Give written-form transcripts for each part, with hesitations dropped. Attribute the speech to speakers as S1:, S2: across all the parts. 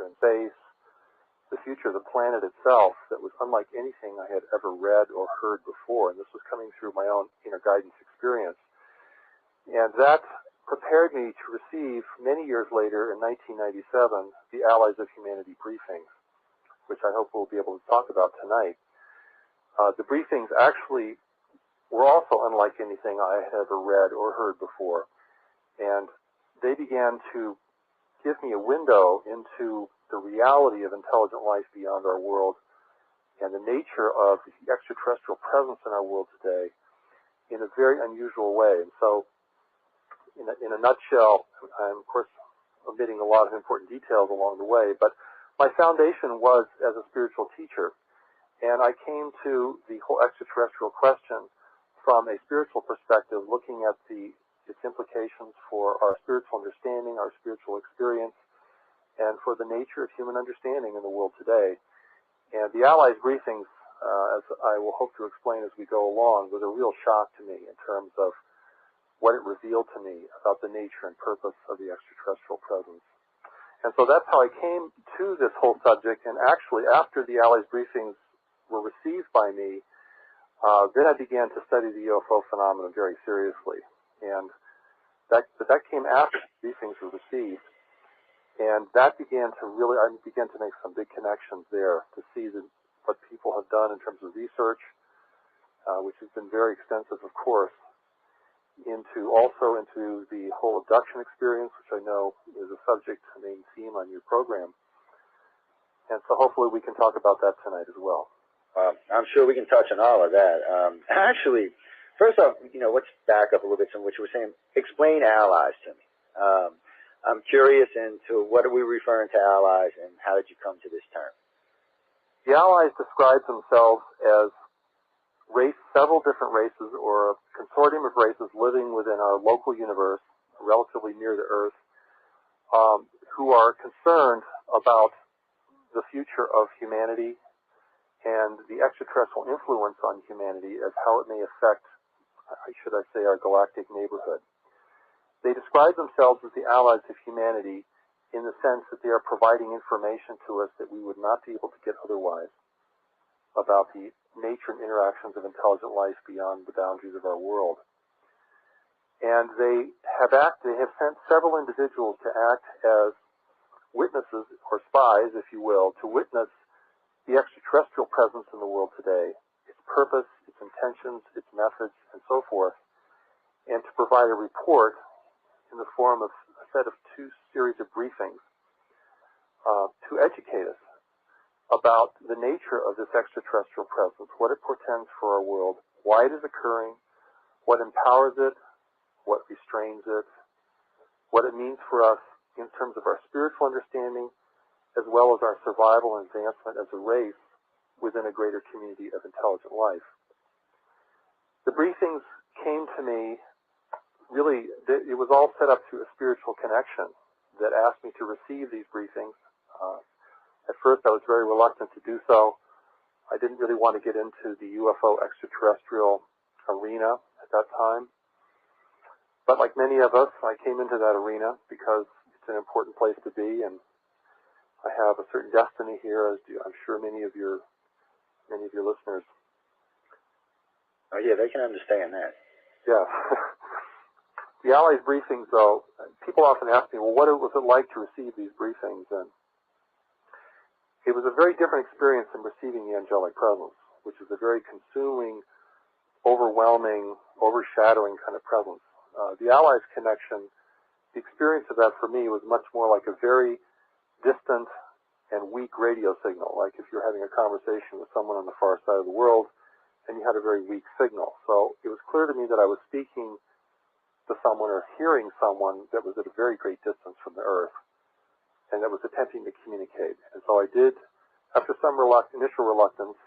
S1: future in space, the future of the planet itself that was unlike anything I had ever read or heard before. And this was coming through my own inner guidance experience. And that prepared me to receive, many years later, in 1997, the Allies of Humanity briefings, which I hope we'll be able to talk about tonight. The briefings actually were also unlike anything I had ever read or heard before. And they began to give me a window into the reality of intelligent life beyond our world and the nature of the extraterrestrial presence in our world today in a very unusual way. And so, in a nutshell, I'm, of course, omitting a lot of important details along the way, but my foundation was as a spiritual teacher. And I came to the whole extraterrestrial question from a spiritual perspective, looking at its implications for our spiritual understanding, our spiritual experience, and for the nature of human understanding in the world today. And the Allies briefings, as I will hope to explain as we go along, was a real shock to me in terms of what it revealed to me about the nature and purpose of the extraterrestrial presence. And so that's how I came to this whole subject. And actually, after the Allies briefings were received by me, then I began to study the UFO phenomenon very seriously. And that came after the briefings were received. And that began to really, I began to make some big connections there to see what people have done in terms of research, which has been very extensive, of course, also into the whole abduction experience, which I know is a subject, a main theme on your program. And so hopefully we can talk about that tonight as well.
S2: I'm sure we can touch on all of that. Actually, first off, let's back up a little bit from what you were saying. Explain allies to me. I'm curious into what are we referring to allies, and how did you come to this term?
S1: The allies describe themselves as several different races, or a consortium of races living within our local universe, relatively near the Earth, who are concerned about the future of humanity and the extraterrestrial influence on humanity as how it may affect, should I say, our galactic neighborhood. They describe themselves as the allies of humanity in the sense that they are providing information to us that we would not be able to get otherwise about the nature and interactions of intelligent life beyond the boundaries of our world. And they have sent several individuals to act as witnesses, or spies, if you will, to witness the extraterrestrial presence in the world today, its purpose, its intentions, its methods, and so forth, and to provide a report in the form of a set of two series of briefings to educate us about the nature of this extraterrestrial presence, what it portends for our world, why it is occurring, what empowers it, what restrains it, what it means for us in terms of our spiritual understanding, as well as our survival and advancement as a race within a greater community of intelligent life. The briefings came to me, really, it was all set up through a spiritual connection that asked me to receive these briefings. At first, I was very reluctant to do so. I didn't really want to get into the UFO extraterrestrial arena at that time. But like many of us, I came into that arena because it's an important place to be, and I have a certain destiny here, as do I'm sure many of your listeners.
S2: Oh yeah, they can understand that.
S1: Yeah. The Allies briefings, though, people often ask me, well, what was it like to receive these briefings? And it was a very different experience than receiving the angelic presence, which is a very consuming, overwhelming, overshadowing kind of presence. The Allies connection, the experience of that for me was much more like a very distant and weak radio signal, like if you're having a conversation with someone on the far side of the world and you had a very weak signal. So it was clear to me that I was speaking to someone or hearing someone that was at a very great distance from the Earth and that was attempting to communicate. And so I did, after some initial reluctance,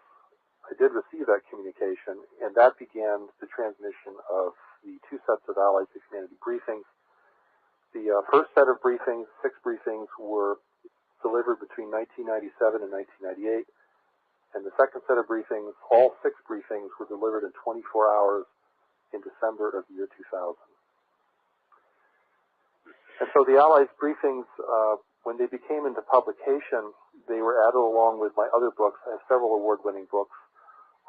S1: I did receive that communication, and that began the transmission of the two sets of Allies of Humanity briefings. The first set of briefings, 6 briefings, were delivered between 1997 and 1998, and the second set of briefings, all 6 briefings, were delivered in 24 hours in December of the year 2000. And so the Allies briefings when they became into publication, they were added along with my other books. I have several award-winning books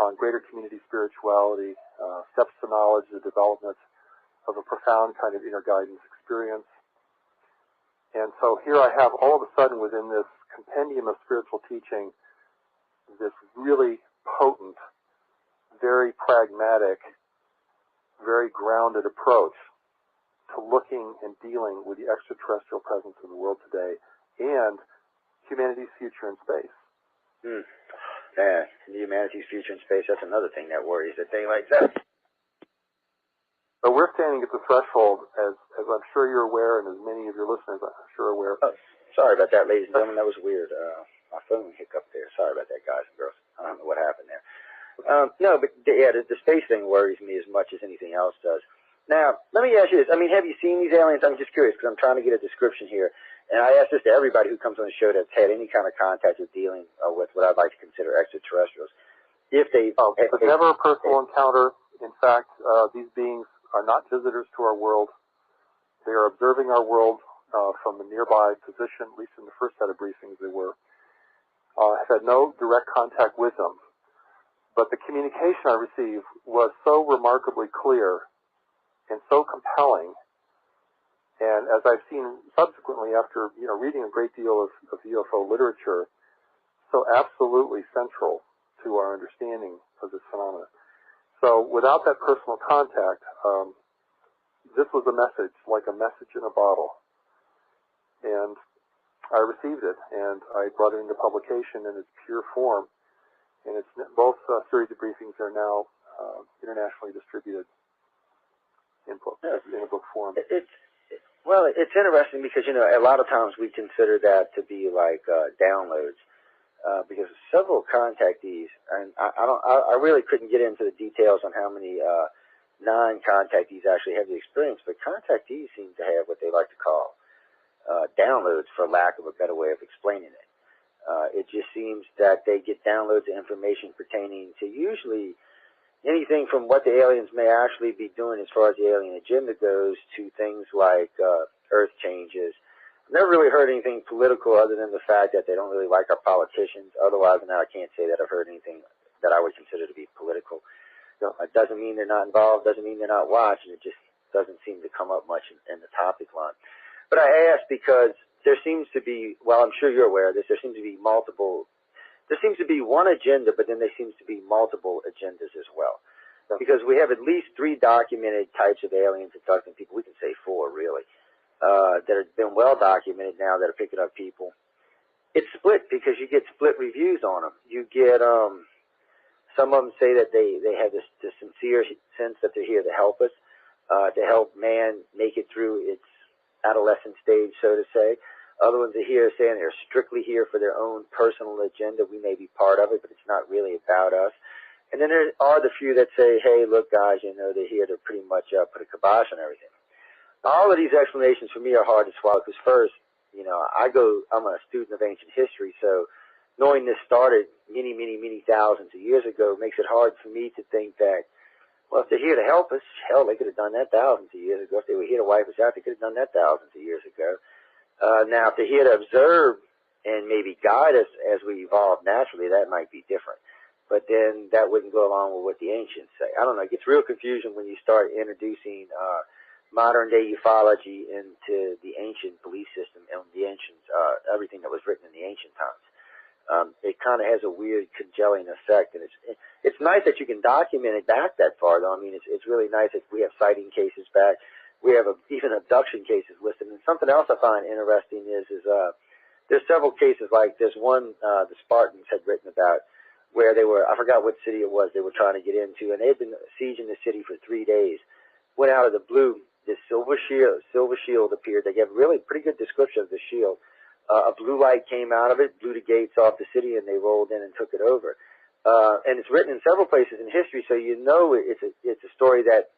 S1: on greater community spirituality, steps to knowledge, the development of a profound kind of inner guidance experience. And so here I have all of a sudden within this compendium of spiritual teaching this really potent, very pragmatic, very grounded approach to looking and dealing with the extraterrestrial presence in the world today and humanity's future in space.
S2: Yeah, humanity's future in space, that's another thing that worries, a thing like that.
S1: So we're standing at the threshold, as I'm sure you're aware, and as many of your listeners I'm sure are aware.
S2: Oh, sorry about that, ladies and gentlemen. That was weird. My phone hiccuped there. Sorry about that, guys and girls. I don't know what happened there. No, but yeah, the space thing worries me as much as anything else does. Now, let me ask you this. I mean, have you seen these aliens? I'm just curious because I'm trying to get a description here. And I ask this to everybody who comes on the show that's had any kind of contact with dealing with what I'd like to consider extraterrestrials. If they...
S1: It's never a personal encounter. In fact, these beings are not visitors to our world. They are observing our world from a nearby position, at least in the first set of briefings they were. I've had no direct contact with them. But the communication I received was so remarkably clear and so compelling. And as I've seen subsequently after reading a great deal of UFO literature, so absolutely central to our understanding of this phenomenon. So without that personal contact, this was a message, like a message in a bottle. And I received it, and I brought it into publication in its pure form. And it's both series of briefings are now internationally distributed in a book form.
S2: It's interesting because a lot of times we consider that to be like downloads because several contactees, and I really couldn't get into the details on how many non-contactees actually have the experience, but contactees seem to have what they like to call downloads, for lack of a better way of explaining it. It just seems that they get downloads of information pertaining to usually anything from what the aliens may actually be doing as far as the alien agenda goes to things like earth changes. I've never really heard anything political other than the fact that they don't really like our politicians. Otherwise, now I can't say that I've heard anything that I would consider to be political. It doesn't mean they're not involved, doesn't mean they're not watching. It just doesn't seem to come up much in the topic line. But I ask because there seems to be, well, I'm sure you're aware of this, there seems to be one agenda, but then there seems to be multiple agendas as well. Because we have at least 3 documented types of aliens abducting people. We can say 4, really, that have been well documented now that are picking up people. It's split because you get split reviews on them. You get some of them say that they have this sincere sense that they're here to help us, to help man make it through its adolescent stage, so to say. Other ones are here saying they're strictly here for their own personal agenda. We may be part of it, but it's not really about us. And then there are the few that say, hey, look, guys, they're here to pretty much put a kibosh on everything. All of these explanations for me are hard to swallow because first, I'm a student of ancient history, so knowing this started many, many, many thousands of years ago makes it hard for me to think that, well, if they're here to help us, hell, they could have done that thousands of years ago. If they were here to wipe us out, they could have done that thousands of years ago. Now, if they're here to observe and maybe guide us as we evolve naturally, that might be different. But then that wouldn't go along with what the ancients say. I don't know. It gets real confusion when you start introducing modern-day ufology into the ancient belief system and the ancient everything that was written in the ancient times. It kind of has a weird congealing effect, and it's nice that you can document it back that far, though. I mean, it's really nice that we have sighting cases back. We have even abduction cases listed. And something else I find interesting is there's several cases like there's one the Spartans had written about where they were, I forgot what city it was they were trying to get into, and they had been sieging the city for 3 days. Went out of the blue, this silver shield appeared. They gave a really pretty good description of the shield. A blue light came out of it, blew the gates off the city, and they rolled in and took it over. And it's written in several places in history, so it's a story that,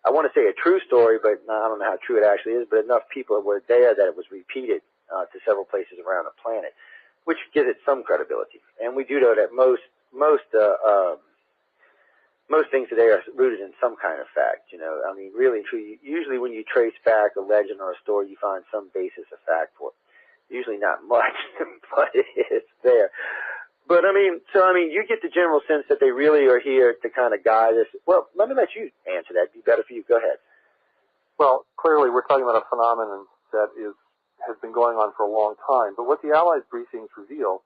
S2: I want to say a true story, but I don't know how true it actually is, but enough people were there that it was repeated to several places around the planet, which gives it some credibility. And we do know that most things today are rooted in some kind of fact. I mean, really, true. Usually when you trace back a legend or a story, you find some basis of fact for it. Usually not much, but it's there. But you get the general sense that they really are here to kind of guide us. Well, let me let you answer that. It'd be better for you. Go ahead.
S1: Well, clearly we're talking about a phenomenon that has been going on for a long time. But what the Allies briefings reveal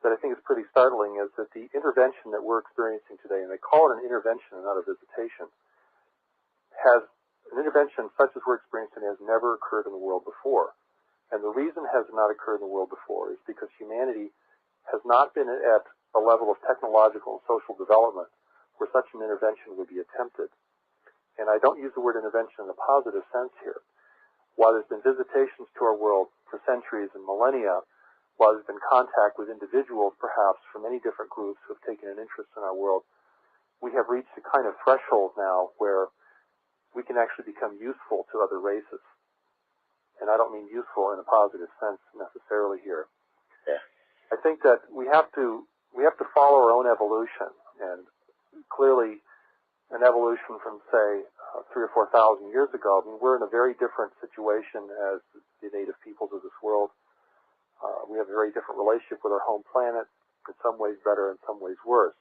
S1: that I think is pretty startling is that the intervention that we're experiencing today, and they call it an intervention and not a visitation, has an intervention such as we're experiencing has never occurred in the world before. And the reason it has not occurred in the world before is because humanity has not been at a level of technological and social development where such an intervention would be attempted. And I don't use the word intervention in a positive sense here. While there's been visitations to our world for centuries and millennia, while there's been contact with individuals, perhaps, from many different groups who have taken an interest in our world, we have reached a kind of threshold now where we can actually become useful to other races. And I don't mean useful in a positive sense necessarily here.
S2: Yeah.
S1: I think that we have to follow our own evolution, and clearly an evolution from, say, 3,000 or 4,000 years ago. I mean, we're in a very different situation as the native peoples of this world. We have a very different relationship with our home planet, in some ways better, in some ways worse.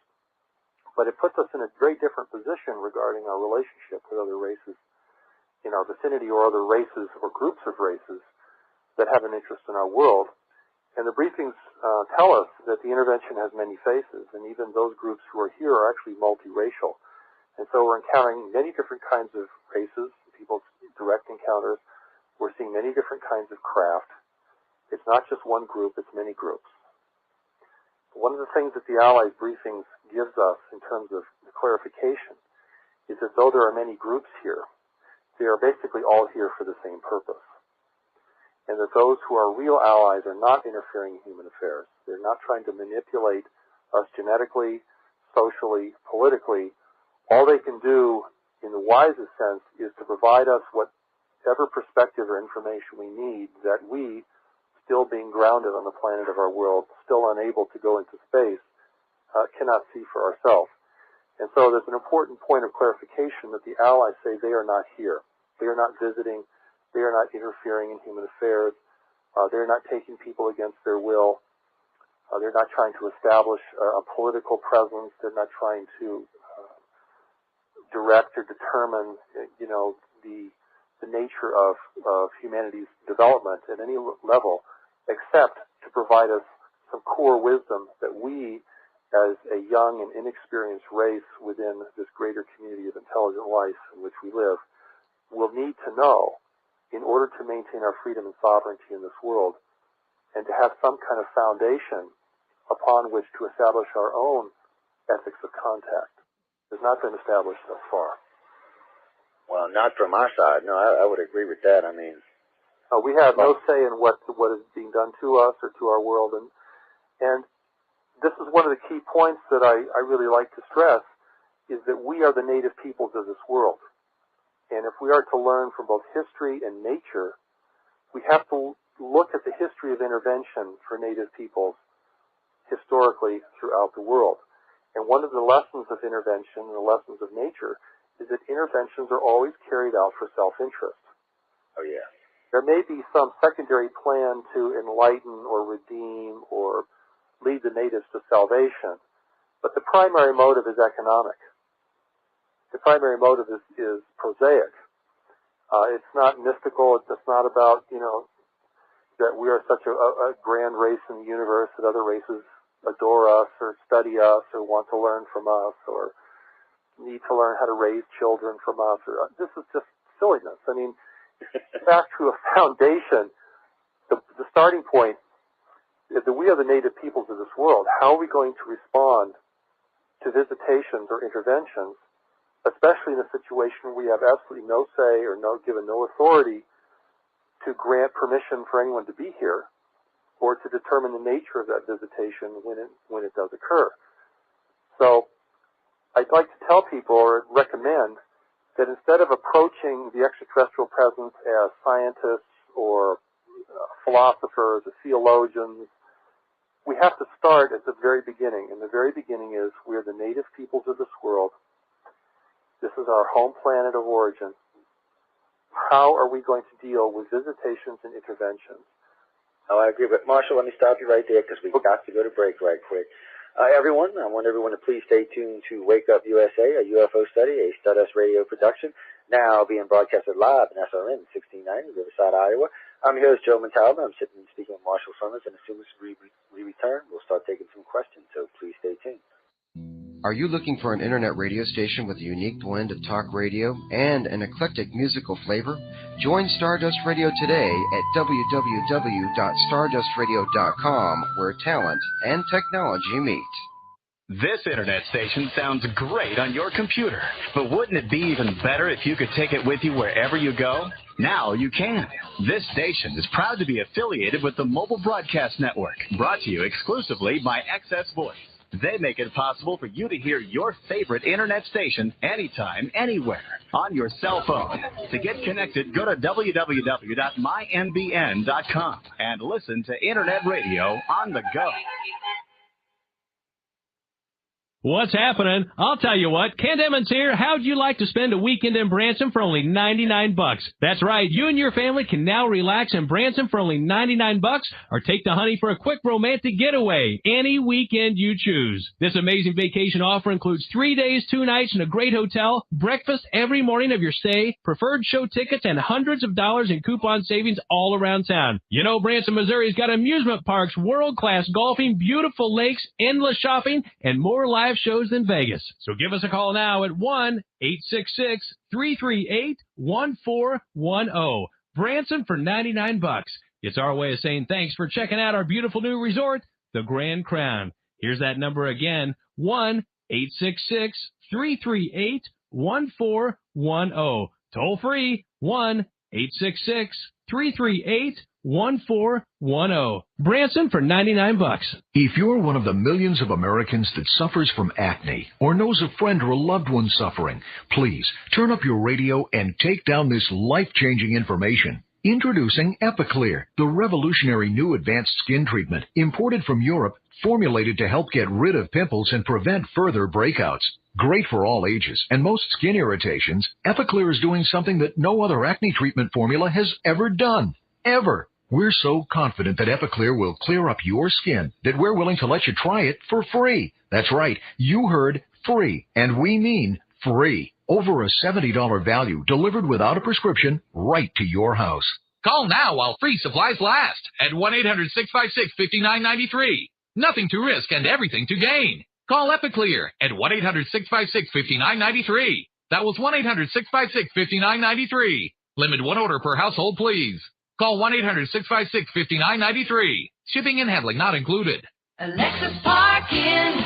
S1: But it puts us in a very different position regarding our relationship with other races in our vicinity, or other races or groups of races that have an interest in our world. And the briefings tell us that the intervention has many faces, and even those groups who are here are actually multiracial. And so we're encountering many different kinds of races, people's direct encounters. We're seeing many different kinds of craft. It's not just one group, it's many groups. One of the things that the Allies briefings gives us in terms of the clarification is that though there are many groups here, they are basically all here for the same purpose. And that those who are real allies are not interfering in human affairs. They're not trying to manipulate us genetically, socially, politically. All they can do, in the wisest sense, is to provide us whatever perspective or information we need that we, still being grounded on the planet of our world, still unable to go into space, cannot see for ourselves. And so there's an important point of clarification that the Allies say they are not here. They are not visiting. They are not interfering in human affairs. They're not taking people against their will. They're not trying to establish a political presence. They're not trying to direct or determine, the nature of humanity's development at any level, except to provide us some core wisdom that we, as a young and inexperienced race within this greater community of intelligent life in which we live, will need to know in order to maintain our freedom and sovereignty in this world, and to have some kind of foundation upon which to establish our own ethics of contact. It has not been established thus far.
S2: Well, not from our side. No, I would agree with that.
S1: We have no say in what is being done to us or to our world, and this is one of the key points that I really like to stress, is that we are the native peoples of this world. And if we are to learn from both history and nature, we have to look at the history of intervention for native peoples historically throughout the world. And one of the lessons of intervention and the lessons of nature is that interventions are always carried out for self-interest.
S2: Oh, yeah.
S1: There may be some secondary plan to enlighten or redeem or lead the natives to salvation, but the primary motive is economic. The primary motive is prosaic. It's not mystical. It's not about, that we are such a grand race in the universe that other races adore us or study us or want to learn from us or need to learn how to raise children from us. This is just silliness. I mean, back to a foundation, the starting point is that we are the native peoples of this world. How are we going to respond to visitations or interventions, especially in a situation where we have absolutely no say or given no authority to grant permission for anyone to be here or to determine the nature of that visitation when it does occur? So I'd like to tell people or recommend that instead of approaching the extraterrestrial presence as scientists or philosophers or theologians, we have to start at the very beginning. And the very beginning is we are the native peoples of this world. This is our home planet of origin. How are we going to deal with visitations and interventions?
S2: Oh, I agree. But, Marshall, let me stop you right there because we've got to go to break right quick. Everyone, I want everyone to please stay tuned to Wake Up USA, a UFO study, a Stardust Radio production, now being broadcasted live in SRN 1690, Riverside, Iowa. I'm here with Joe Montaldo. I'm sitting and speaking with Marshall Summers, and as soon as we return, we'll start taking some questions, so please stay tuned.
S3: Are you looking for an internet radio station with a unique blend of talk radio and an eclectic musical flavor? Join Stardust Radio today at www.stardustradio.com, where talent and technology meet.
S4: This internet station sounds great on your computer, but wouldn't it be even better if you could take it with you wherever you go? Now you can. This station is proud to be affiliated with the Mobile Broadcast Network, brought to you exclusively by XS Voice. They make it possible for you to hear your favorite internet station anytime, anywhere, on your cell phone. To get connected, go to www.mynbn.com and listen to internet radio on the go.
S5: What's happening? I'll tell you what. Kent Emmons here. How'd you like to spend a weekend in Branson for only $99? That's right. You and your family can now relax in Branson for only $99 or take the honey for a quick romantic getaway any weekend you choose. This amazing vacation offer includes 3 days, 2 nights in a great hotel, breakfast every morning of your stay, preferred show tickets, and hundreds of dollars in coupon savings all around town. You know, Branson, Missouri's got amusement parks, world-class golfing, beautiful lakes, endless shopping, and more live shows than Vegas. So give us a call now at 1-866-338-1410. Branson for $99. It's our way of saying thanks for checking out our beautiful new resort, the Grand Crown. Here's that number again, 1-866-338-1410. Toll free, 1-866-338-1410. Branson for $99.
S6: If you're one of the millions of Americans that suffers from acne or knows a friend or a loved one suffering, please turn up your radio and take down this life-changing information. Introducing Epiclear, the revolutionary new advanced skin treatment imported from Europe, formulated to help get rid of pimples and prevent further breakouts. Great for all ages and most skin irritations, Epiclear is doing something that no other acne treatment formula has ever done. Ever. We're so confident that Epiclear will clear up your skin that we're willing to let you try it for free. That's right. You heard free, and we mean free. Over a $70 value delivered without a prescription right to your house.
S7: Call now while free supplies last at 1-800-656-5993. Nothing to risk and everything to gain. Call Epiclear at 1-800-656-5993. That was 1-800-656-5993. Limit one order per household, please. Call 1-800-656-5993. Shipping and handling not included.
S8: Alexis Parking,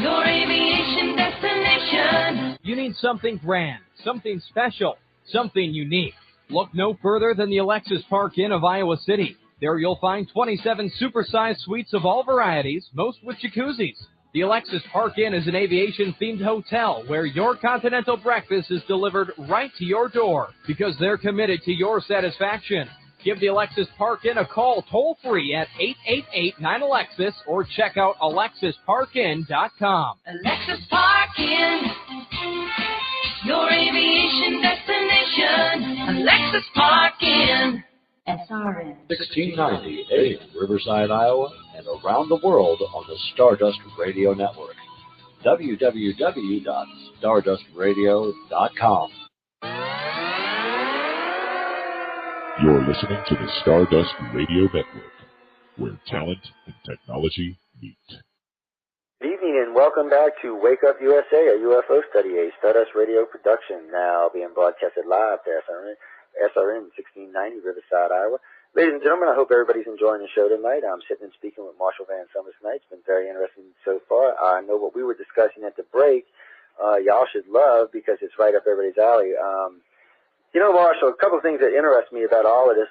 S8: your aviation destination.
S9: You need something grand, something special, something unique. Look no further than the Alexis Park Inn of Iowa City. There you'll find 27 supersized suites of all varieties, most with jacuzzis. The Alexis Park Inn is an aviation-themed hotel where your continental breakfast is delivered right to your door because they're committed to your satisfaction. Give the Alexis Park Inn a call toll-free at 888-9-ALEXIS or check out alexisparkin.com.
S8: Alexis Park Inn, your aviation destination. Alexis Park Inn. SRN
S10: 1690 AM, Riverside, Iowa, and around the world on the Stardust Radio Network. www.stardustradio.com.
S11: You're listening to the Stardust Radio Network, where talent and technology meet.
S2: Good evening and welcome back to Wake Up USA, a UFO study, a Stardust Radio production, now being broadcasted live to SRN 1690, Riverside, Iowa. Ladies and gentlemen, I hope everybody's enjoying the show tonight. I'm sitting and speaking with Marshall Vian Summers tonight. It's been very interesting so far. I know what we were discussing at the break, y'all should love because it's right up everybody's alley. You know, Marshall, a couple of things that interest me about all of this.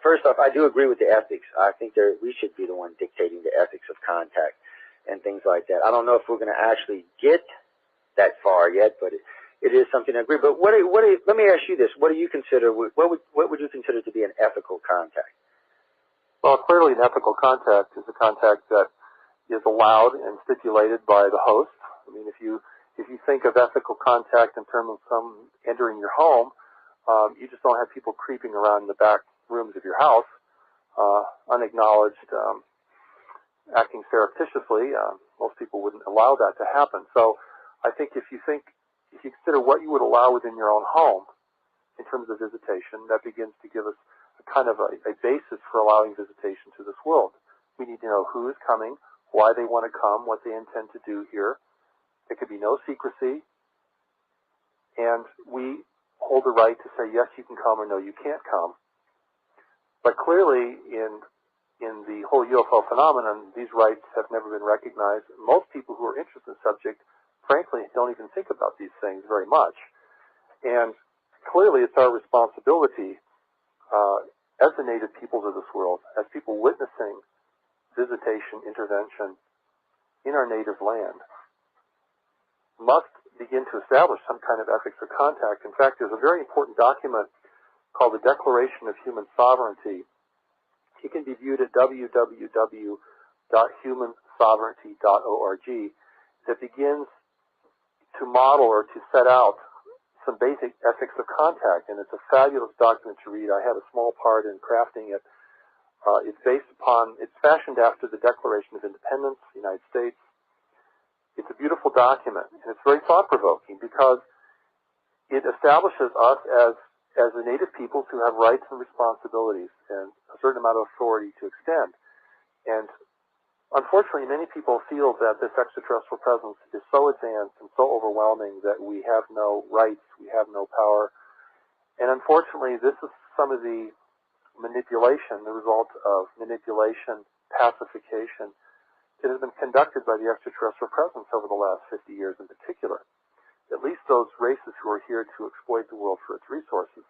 S2: First off, I do agree with the ethics. I think we should be the one dictating the ethics of contact and things like that. I don't know if we're going to actually get that far yet, but it is something I agree. But let me ask you this: what do you consider? What would you consider to be an ethical contact?
S1: Well, clearly, an ethical contact is a contact that is allowed and stipulated by the host. I mean, if you think of ethical contact in terms of some entering your home, you just don't have people creeping around the back rooms of your house. unacknowledged, acting surreptitiously. Most people wouldn't allow that to happen. So I think if you consider what you would allow within your own home in terms of visitation, that begins to give us a kind of a basis for allowing visitation to this world. We need to know who is coming, why they want to come, what they intend to do here. There could be no secrecy, and we hold the right to say, yes, you can come, or no, you can't come. But clearly, in the whole UFO phenomenon, these rights have never been recognized. Most people who are interested in the subject, frankly, don't even think about these things very much. And clearly, it's our responsibility as the native peoples of this world, as people witnessing visitation, intervention in our native land, must begin to establish some kind of ethics of contact. In fact, there's a very important document called the Declaration of Human Sovereignty. It can be viewed at www.humansovereignty.org that begins to model or to set out some basic ethics of contact, and it's a fabulous document to read. I had a small part in crafting it. It's fashioned after the Declaration of Independence, the United States. It's a beautiful document, and it's very thought-provoking because it establishes us as the native peoples who have rights and responsibilities and a certain amount of authority to extend. And unfortunately, many people feel that this extraterrestrial presence is so advanced and so overwhelming that we have no rights, we have no power. And unfortunately, this is some of the manipulation, the result of manipulation, pacification, that has been conducted by the extraterrestrial presence over the last 50 years in particular. At least those races who are here to exploit the world for its resources.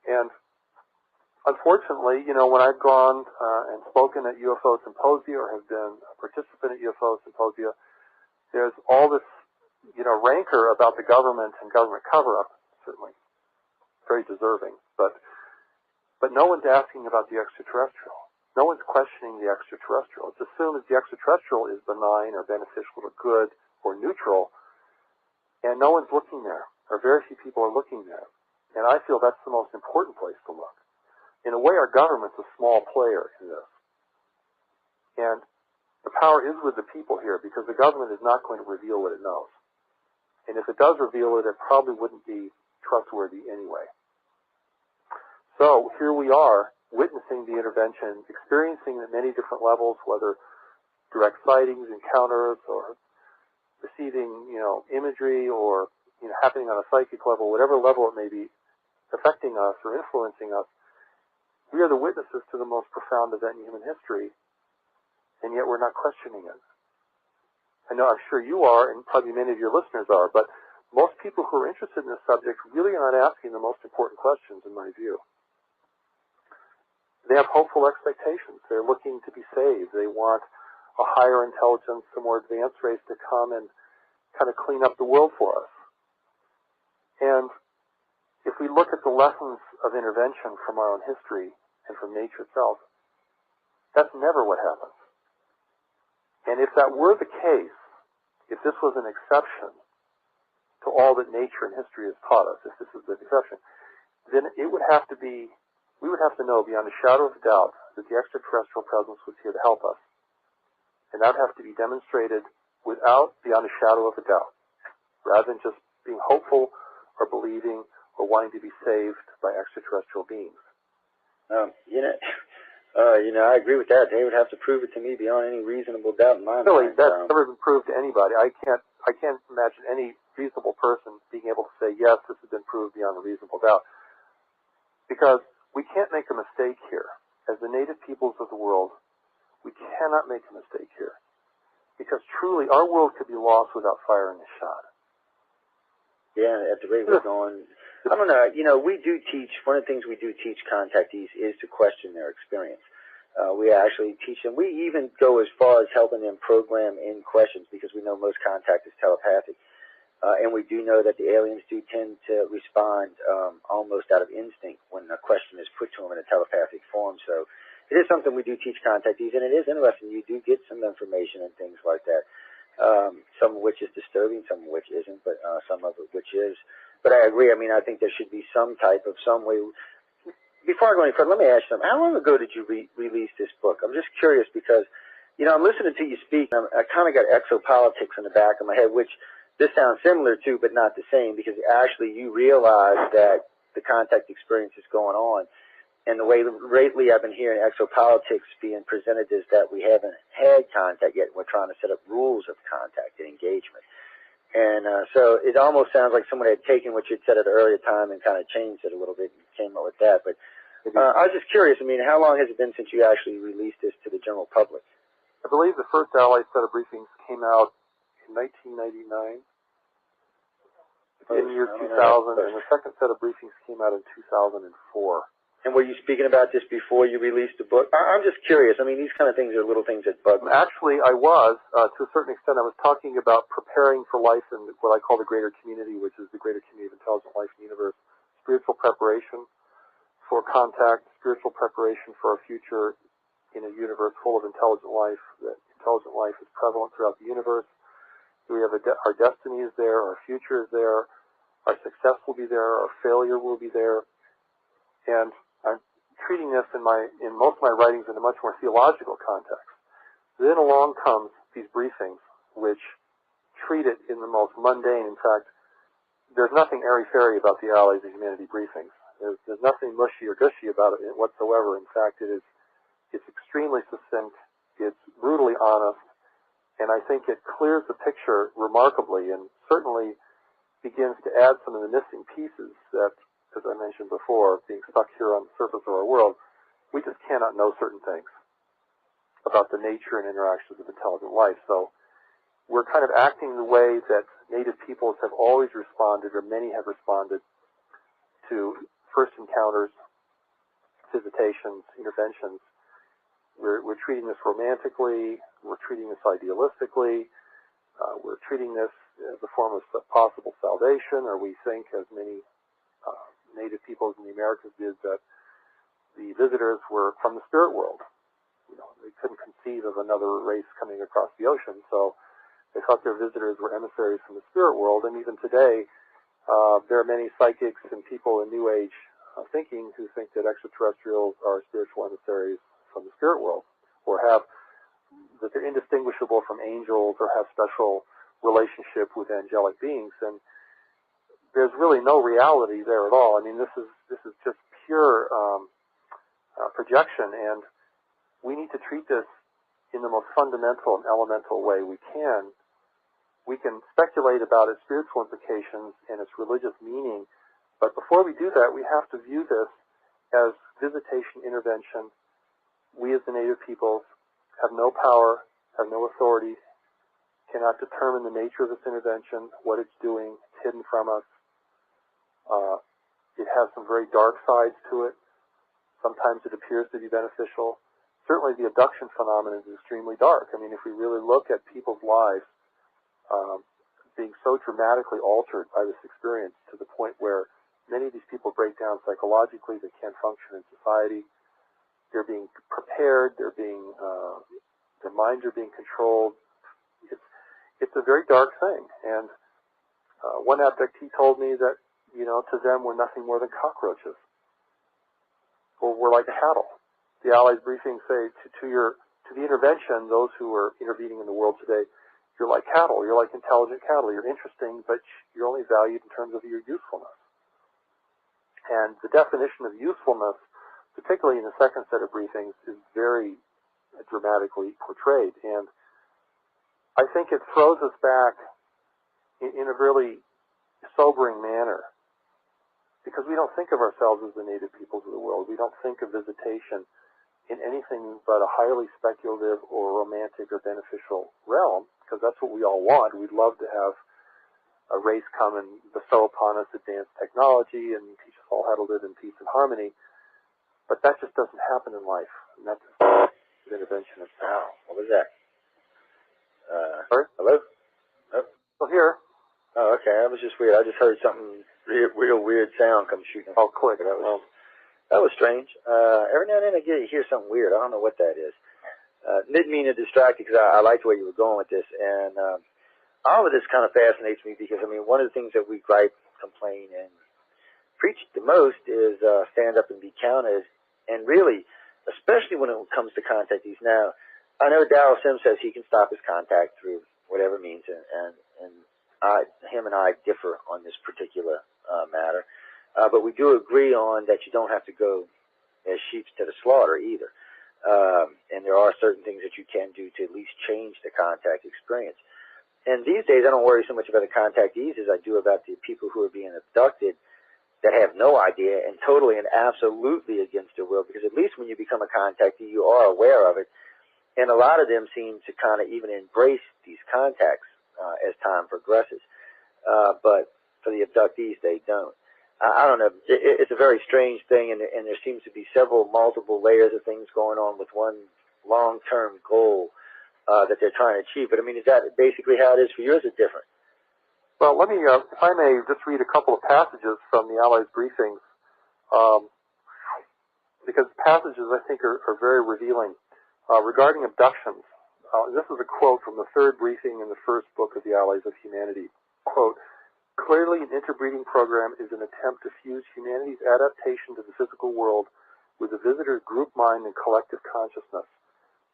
S1: And unfortunately, when I've gone and spoken at UFO symposia or have been a participant at UFO symposia, there's all this, rancor about the government and government cover-up, certainly very deserving, but no one's asking about the extraterrestrial. No one's questioning the extraterrestrial. It's assumed that the extraterrestrial is benign or beneficial or good or neutral, and no one's looking there, or very few people are looking there. And I feel that's the most important place to look. In a way, our government's a small player in this. And the power is with the people here because the government is not going to reveal what it knows. And if it does reveal it, it probably wouldn't be trustworthy anyway. So here we are, witnessing the intervention, experiencing at many different levels, whether direct sightings, encounters, or receiving, imagery, or happening on a psychic level, whatever level it may be affecting us or influencing us. We are the witnesses to the most profound event in human history, and yet we're not questioning it. I know, I'm sure you are, and probably many of your listeners are, but most people who are interested in this subject really are not asking the most important questions, in my view. They have hopeful expectations. They're looking to be saved. They want a higher intelligence, a more advanced race to come and kind of clean up the world for us. And if we look at the lessons of intervention from our own history and from nature itself, that's never what happens. And if that were the case, if this was an exception to all that nature and history has taught us, if this is the exception, then it would have to be, we would have to know beyond a shadow of doubt that the extraterrestrial presence was here to help us. And that would have to be demonstrated beyond a shadow of a doubt, rather than just being hopeful or believing or wanting to be saved by extraterrestrial beings.
S2: I agree with that. They would have to prove it to me beyond any reasonable doubt in my mind.
S1: Really, that's never been proved to anybody. I can't imagine any reasonable person being able to say, yes, this has been proved beyond a reasonable doubt. Because we can't make a mistake here. As the native peoples of the world, we cannot make a mistake here. Because truly, our world could be lost without firing a shot.
S2: Yeah, at the rate we're going. I don't know. We do teach, one of the things we do teach contactees is to question their experience. We actually teach them. We even go as far as helping them program in questions because we know most contact is telepathic. And we do know that the aliens do tend to respond almost out of instinct when a question is put to them in a telepathic form. So it is something we do teach contactees, and it is interesting. You do get some information and things like that, some of which is disturbing, some of which isn't, but some of it which is. But I agree. I mean, I think there should be some way. before I go any further, let me ask you something. How long ago did you release this book? I'm just curious because, you know, I'm listening to you speak, and I kind of got exopolitics in the back of my head, which this sounds similar to, but not the same, because actually you realize that the contact experience is going on. And the way lately I've been hearing exopolitics being presented is that we haven't had contact yet. We're trying to set up rules of contact and engagement. And so it almost sounds like someone had taken what you'd said at an earlier time and kind of changed it a little bit and came up with that. But I was just curious, I mean, how long has it been since you actually released this to the general public?
S1: I believe the first Allied set of briefings came out in 1999, in the year 2000, and the second set of briefings came out in 2004.
S2: And were you speaking about this before you released the book? I'm just curious. I mean, these kind of things are little things that bug me.
S1: Actually, I was, to a certain extent. I was talking about preparing for life in what I call the greater community, which is the greater community of intelligent life in the universe. Spiritual preparation for contact, spiritual preparation for a future in a universe full of intelligent life. That intelligent life is prevalent throughout the universe. We have our destiny is there, our future is there, our success will be there, our failure will be there, and I'm treating this in most of my writings in a much more theological context. Then along comes these briefings, which treat it in the most mundane. In fact, there's nothing airy-fairy about the Allies of Humanity briefings. There's nothing mushy or gushy about it whatsoever. In fact, it's extremely succinct. It's brutally honest, and I think it clears the picture remarkably, and certainly begins to add some of the missing pieces that, as I mentioned before, being stuck here on the surface of our world, we just cannot know certain things about the nature and interactions of intelligent life. So we're kind of acting the way that native peoples have always responded, or many have responded, to first encounters, visitations, interventions. We're treating this romantically, we're treating this idealistically, we're treating this as a form of possible salvation, or we think, as many native peoples in the Americas did, that the visitors were from the spirit world. You know, they couldn't conceive of another race coming across the ocean, so they thought their visitors were emissaries from the spirit world. And even today, there are many psychics and people in New Age thinking who think that extraterrestrials are spiritual emissaries from the spirit world, or that they're indistinguishable from angels, or have special relationship with angelic beings. And there's really no reality there at all. I mean, this is just pure projection, and we need to treat this in the most fundamental and elemental way we can. We can speculate about its spiritual implications and its religious meaning, but before we do that, we have to view this as visitation, intervention. We as the native peoples have no power, have no authority, cannot determine the nature of this intervention, what it's doing, it's hidden from us. It has some very dark sides to it. Sometimes it appears to be beneficial. Certainly the abduction phenomenon is extremely dark. I mean, if we really look at people's lives being so dramatically altered by this experience to the point where many of these people break down psychologically, they can't function in society, they're being prepared, their minds are being controlled. It's a very dark thing. And one abductee told me that, you know, to them we're nothing more than cockroaches. Or we're like cattle. The Allies briefings say to the intervention, those who are intervening in the world today, you're like cattle. You're like intelligent cattle. You're interesting, but you're only valued in terms of your usefulness. And the definition of usefulness, particularly in the second set of briefings, is very dramatically portrayed. And I think it throws us back in a really sobering manner, because we don't think of ourselves as the native peoples of the world. We don't think of visitation in anything but a highly speculative or romantic or beneficial realm, because that's what we all want. We'd love to have a race come and bestow upon us advanced technology and teach us all how to live in peace and harmony. But that just doesn't happen in life. And that's the intervention of sound.
S2: What was that?
S1: Sorry?
S2: Hello? Oh.
S1: Well, here.
S2: Oh, okay. That was just weird. I just heard something real weird sound come shooting.
S1: Oh, click.
S2: That was strange. Every now and then I hear something weird. I don't know what that is. Didn't mean to distract you, because I liked where you were going with this. And all of this kind of fascinates me, because, I mean, one of the things that we gripe, complain, and preach the most is stand up and be counted. And really, especially when it comes to contactees. Now, I know Darrell Sims says he can stop his contact through whatever means, and him and I differ on this particular matter. But we do agree on that you don't have to go as sheep to the slaughter either. And there are certain things that you can do to at least change the contact experience. And these days, I don't worry so much about the contactees as I do about the people who are being abducted that have no idea and totally and absolutely against their will, because at least when you become a contactee, you are aware of it. And a lot of them seem to kind of even embrace these contacts as time progresses. But for the abductees, they don't. I don't know. It's a very strange thing, and there seems to be multiple layers of things going on with one long-term goal that they're trying to achieve. But, I mean, is that basically how it is for you, or is it different?
S1: Well, let me, if I may, just read a couple of passages from the Allies' briefings, because passages, I think, are very revealing. Regarding abductions, this is a quote from the third briefing in the first book of the Allies of Humanity. Quote, "Clearly, an interbreeding program is an attempt to fuse humanity's adaptation to the physical world with the visitor's group mind and collective consciousness.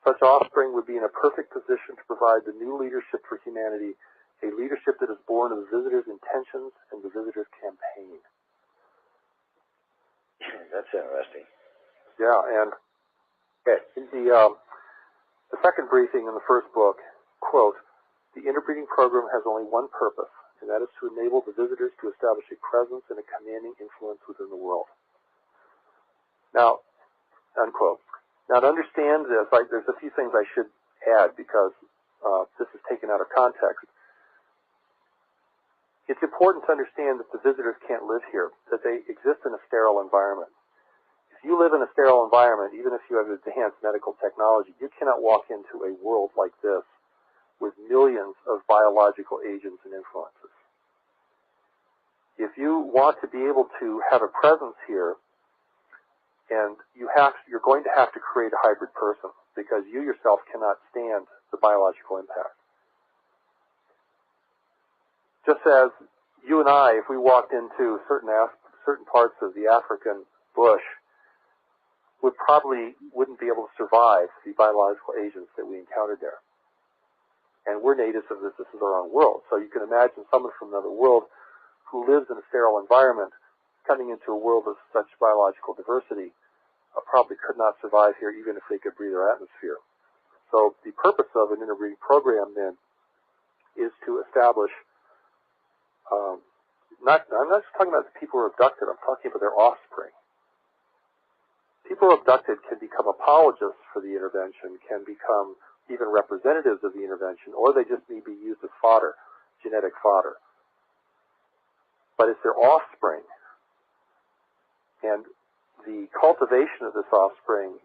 S1: Such offspring would be in a perfect position to provide the new leadership for humanity, a leadership that is born of the visitor's intentions and the visitor's campaign."
S2: That's interesting.
S1: Yeah, and in the second briefing in the first book, quote, "The interbreeding program has only one purpose, and that is to enable the visitors to establish a presence and a commanding influence within the world." Now, unquote. Now, to understand this, there's a few things I should add because this is taken out of context. It's important to understand that the visitors can't live here, that they exist in a sterile environment. If you live in a sterile environment, even if you have advanced medical technology, you cannot walk into a world like this with millions of biological agents and influences. If you want to be able to have a presence here, and you're going to have to create a hybrid person because you yourself cannot stand the biological impact. Just as you and I, if we walked into certain parts of the African bush, wouldn't be able to survive the biological agents that we encountered there. And we're natives of this. This is our own world. So you can imagine someone from another world who lives in a sterile environment coming into a world of such biological diversity probably could not survive here even if they could breathe our atmosphere. So the purpose of an interbreeding program then is to establish, I'm not just talking about the people who are abducted, I'm talking about their offspring. People abducted can become apologists for the intervention, can become even representatives of the intervention, or they just need to be used as fodder, genetic fodder. But it's their offspring. And the cultivation of this offspring,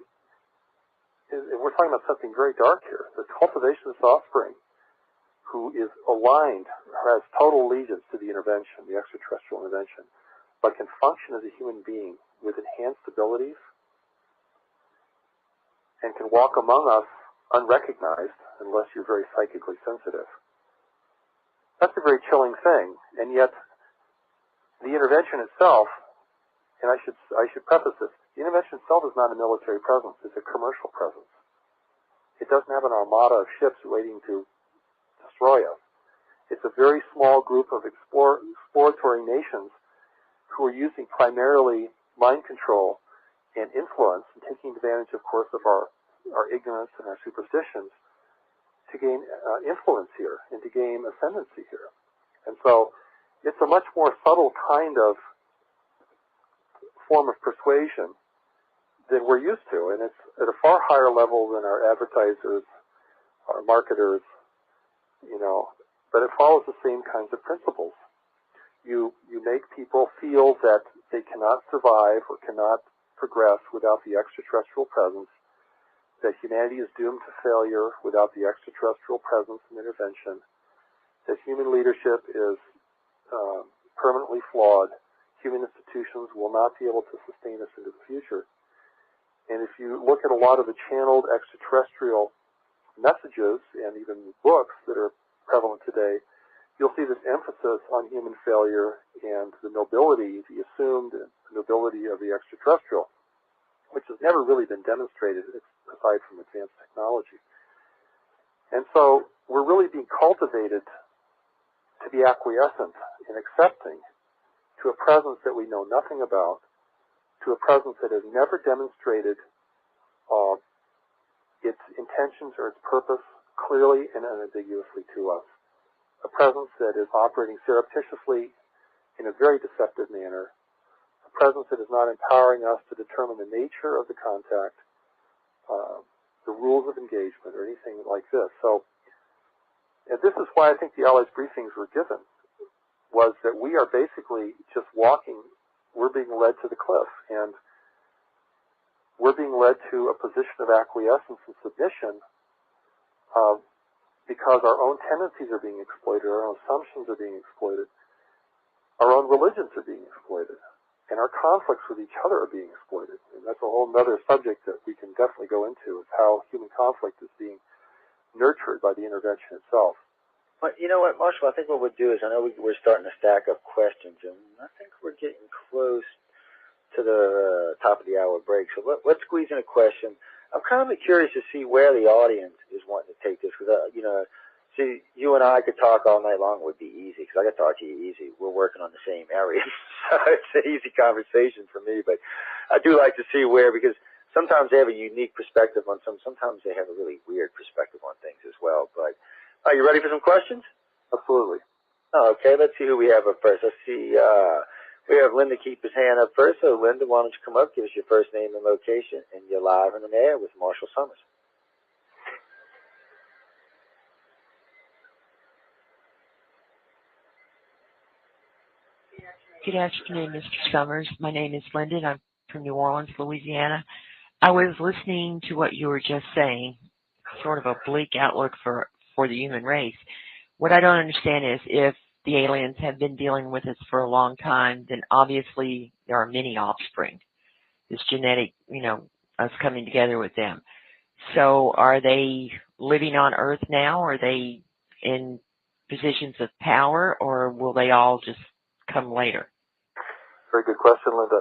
S1: and we're talking about something very dark here, the cultivation of this offspring who is aligned, has total allegiance to the intervention, the extraterrestrial intervention, but can function as a human being with enhanced abilities, and can walk among us unrecognized unless you're very psychically sensitive. That's a very chilling thing, and yet the intervention itself, and I should preface this, the intervention itself is not a military presence, it's a commercial presence. It doesn't have an armada of ships waiting to destroy us. It's a very small group of exploratory nations who are using primarily mind control and influence, and taking advantage, of course, of our ignorance and our superstitions to gain influence here and to gain ascendancy here. And so it's a much more subtle kind of form of persuasion than we're used to, and it's at a far higher level than our advertisers, our marketers, but it follows the same kinds of principles. You make people feel that they cannot survive or cannot progress without the extraterrestrial presence, that humanity is doomed to failure without the extraterrestrial presence and intervention, that human leadership is permanently flawed, human institutions will not be able to sustain us into the future. And if you look at a lot of the channeled extraterrestrial messages and even books that are prevalent today, you'll see this emphasis on human failure and the nobility, the assumed nobility of the extraterrestrial, which has never really been demonstrated aside from advanced technology. And so we're really being cultivated to be acquiescent and accepting to a presence that we know nothing about, to a presence that has never demonstrated its intentions or its purpose clearly and unambiguously to us. A presence that is operating surreptitiously in a very deceptive manner, a presence that is not empowering us to determine the nature of the contact, the rules of engagement, or anything like this. So, and this is why I think the Allies briefings were given, was that we are basically just walking, we're being led to the cliff, and we're being led to a position of acquiescence and submission because our own tendencies are being exploited, our own assumptions are being exploited, our own religions are being exploited, and our conflicts with each other are being exploited. And that's a whole other subject that we can definitely go into, is how human conflict is being nurtured by the intervention itself.
S2: But you know what, Marshall, I think what we'll do is, I know we're starting to stack up questions, and I think we're getting close to the top of the hour break. So let's squeeze in a question. I'm kind of curious to see where the audience is wanting to take this, because, see, you and I could talk all night long. It would be easy, because I could talk to you easy. We're working on the same area, so it's an easy conversation for me. But I do like to see where, because sometimes they have a unique perspective on sometimes they have a really weird perspective on things as well. But are you ready for some questions?
S1: Absolutely.
S2: Oh, okay, let's see who we have up first. Let's see. We have Linda keep his hand up first. So, Linda, why don't you come up, give us your first name and location, and you're live on the air with Marshall Summers.
S12: Good afternoon, Mr. Summers. My name is Linda, and I'm from New Orleans, Louisiana. I was listening to what you were just saying, sort of a bleak outlook for the human race. What I don't understand is, if the aliens have been dealing with us for a long time, then obviously there are many offspring. This genetic, us coming together with them. So are they living on Earth now? Are they in positions of power, or will they all just come later?
S1: Very good question, Linda.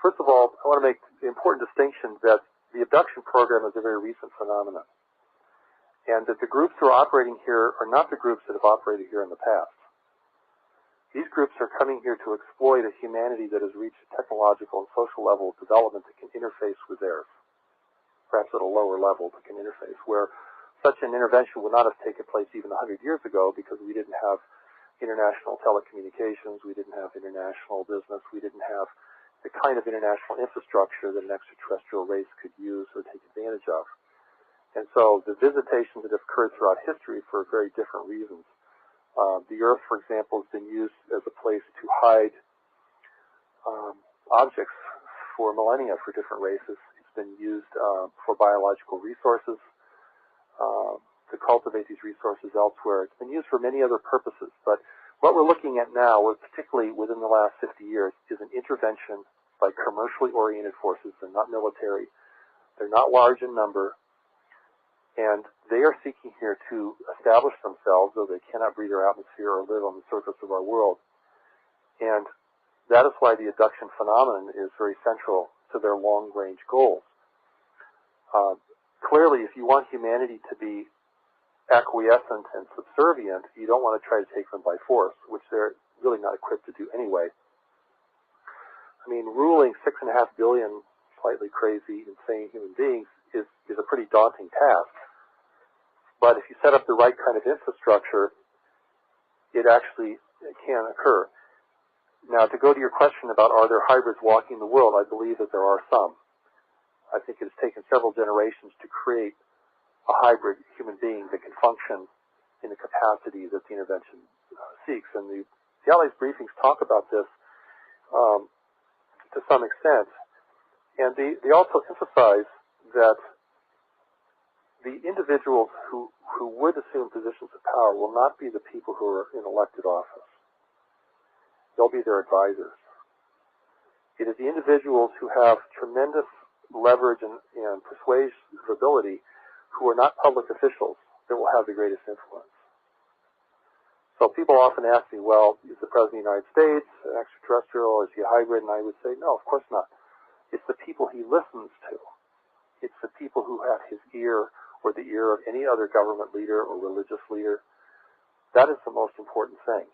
S1: First of all, I want to make the important distinction that the abduction program is a very recent phenomenon, and that the groups who are operating here are not the groups that have operated here in the past. These groups are coming here to exploit a humanity that has reached a technological and social level of development that can interface with theirs, perhaps at a lower level, but can interface, where such an intervention would not have taken place even 100 years ago, because we didn't have international telecommunications, we didn't have international business, we didn't have the kind of international infrastructure that an extraterrestrial race could use or take advantage of. And so the visitations that have occurred throughout history for very different reasons. The Earth, for example, has been used as a place to hide objects for millennia for different races. It's been used for biological resources, to cultivate these resources elsewhere. It's been used for many other purposes. But what we're looking at now, particularly within the last 50 years, is an intervention by commercially oriented forces. They're not military. They're not large in number. And they are seeking here to establish themselves, though they cannot breathe our atmosphere or live on the surface of our world. And that is why the abduction phenomenon is very central to their long-range goals. Clearly, if you want humanity to be acquiescent and subservient, you don't want to try to take them by force, which they're really not equipped to do anyway. I mean, ruling 6.5 billion slightly crazy, insane human beings is a pretty daunting task. But if you set up the right kind of infrastructure, it actually can occur. Now, to go to your question about are there hybrids walking the world, I believe that there are some. I think it has taken several generations to create a hybrid human being that can function in the capacity that the intervention seeks. And the Allies briefings talk about this to some extent. And they also emphasize that the individuals who would assume positions of power will not be the people who are in elected office. They'll be their advisors. It is the individuals who have tremendous leverage and persuasive ability, who are not public officials, that will have the greatest influence. So people often ask me, well, is the President of the United States an extraterrestrial? Is he a hybrid? And I would say, no, of course not. It's the people he listens to. It's the people who have his ear or the ear of any other government leader or religious leader. That is the most important thing.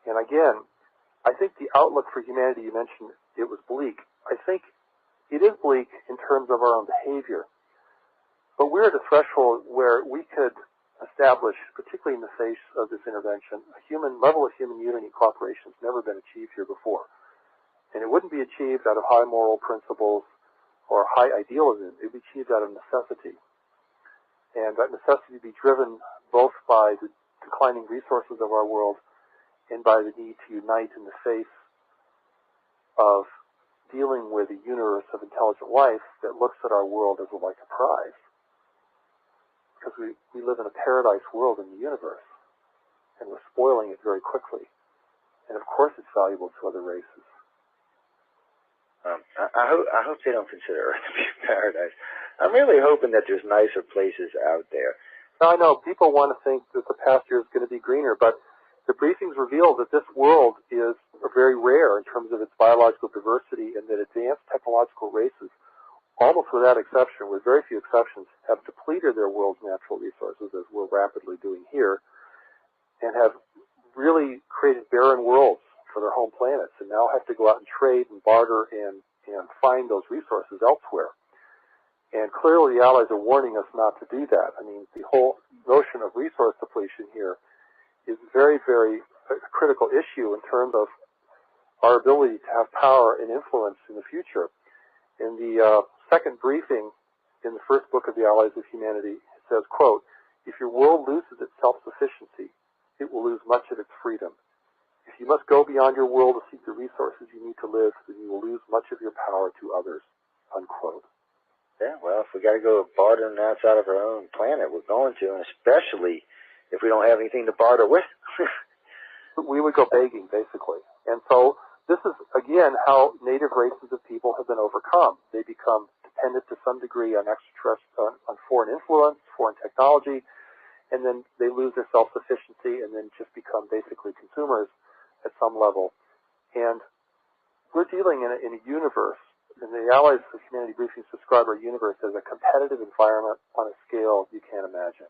S1: And again, I think the outlook for humanity, you mentioned it was bleak. I think it is bleak in terms of our own behavior. But we're at a threshold where we could establish, particularly in the face of this intervention, a human level of human unity and cooperation has never been achieved here before. And it wouldn't be achieved out of high moral principles or high idealism. It would be achieved out of necessity. And that necessity would be driven both by the declining resources of our world and by the need to unite in the face of dealing with a universe of intelligent life that looks at our world as like a prize. Because we live in a paradise world in the universe, and we're spoiling it very quickly. And of course it's valuable to other races.
S2: I hope they don't consider Earth to be a paradise. I'm really hoping that there's nicer places out there.
S1: Now, I know people want to think that the pasture is going to be greener, but the briefings reveal that this world is very rare in terms of its biological diversity, and that advanced technological races, almost without exception, with very few exceptions, have depleted their world's natural resources, as we're rapidly doing here, and have really created barren worlds for their home planets, and now have to go out and trade and barter and find those resources elsewhere. And clearly the Allies are warning us not to do that. I mean, the whole notion of resource depletion here is very, very a critical issue in terms of our ability to have power and influence in the future. In the second briefing in the first book of the Allies of Humanity, it says, quote, "If your world loses its self-sufficiency, it will lose much of its freedom. If you must go beyond your world to seek the resources you need to live, then you will lose much of your power to others," unquote.
S2: Yeah, well, if we got to go bartering outside of our own planet, we're going to, and especially if we don't have anything to barter with.
S1: We would go begging, basically. And so this is, again, how native races of people have been overcome. They become dependent to some degree on on foreign influence, foreign technology, and then they lose their self-sufficiency and then just become basically consumers at some level. And we're dealing in a universe, and the Allies of Humanity briefings describe our universe as a competitive environment on a scale you can't imagine.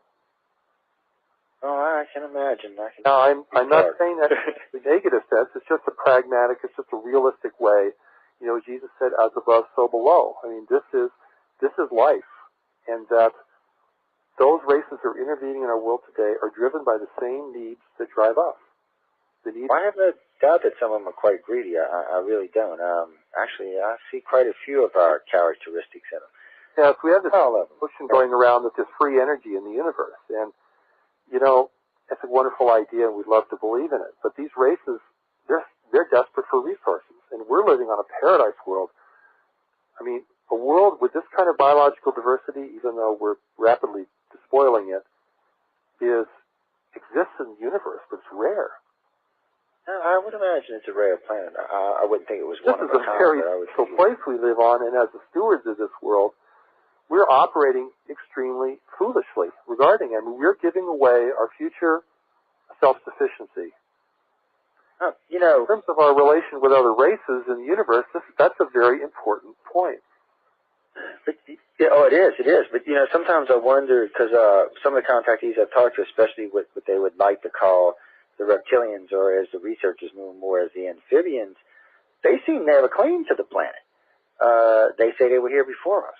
S2: Oh, I can imagine.
S1: Now, I'm not saying that in the negative sense. It's just a pragmatic, it's just a realistic way. You know, Jesus said, "As above, so below." I mean, this is life, and that those races that are intervening in our world today are driven by the same needs that drive us.
S2: I have no doubt that some of them are quite greedy. I really don't. Actually, I see quite a few of our characteristics in them.
S1: Yes, we have this notion going around that there's free energy in the universe, and you know, it's a wonderful idea, and we'd love to believe in it. But these races, they're desperate for resources, and we're living on a paradise world. I mean, a world with this kind of biological diversity, even though we're rapidly despoiling it, exists in the universe, but it's rare.
S2: I would imagine it's a rare planet. I wouldn't think it was one of a kind.
S1: This is a very special place we live on, and as the stewards of this world, we're operating extremely foolishly regarding it. I mean, we're giving away our future self-sufficiency.
S2: You know,
S1: in terms of our relation with other races in the universe, that's a very important point.
S2: But, it is. But, you know, sometimes I wonder, because some of the contactees I've talked to, especially what they would like to call the reptilians, or as the researchers know more as the amphibians, they seem to have a claim to the planet. They say they were here before us.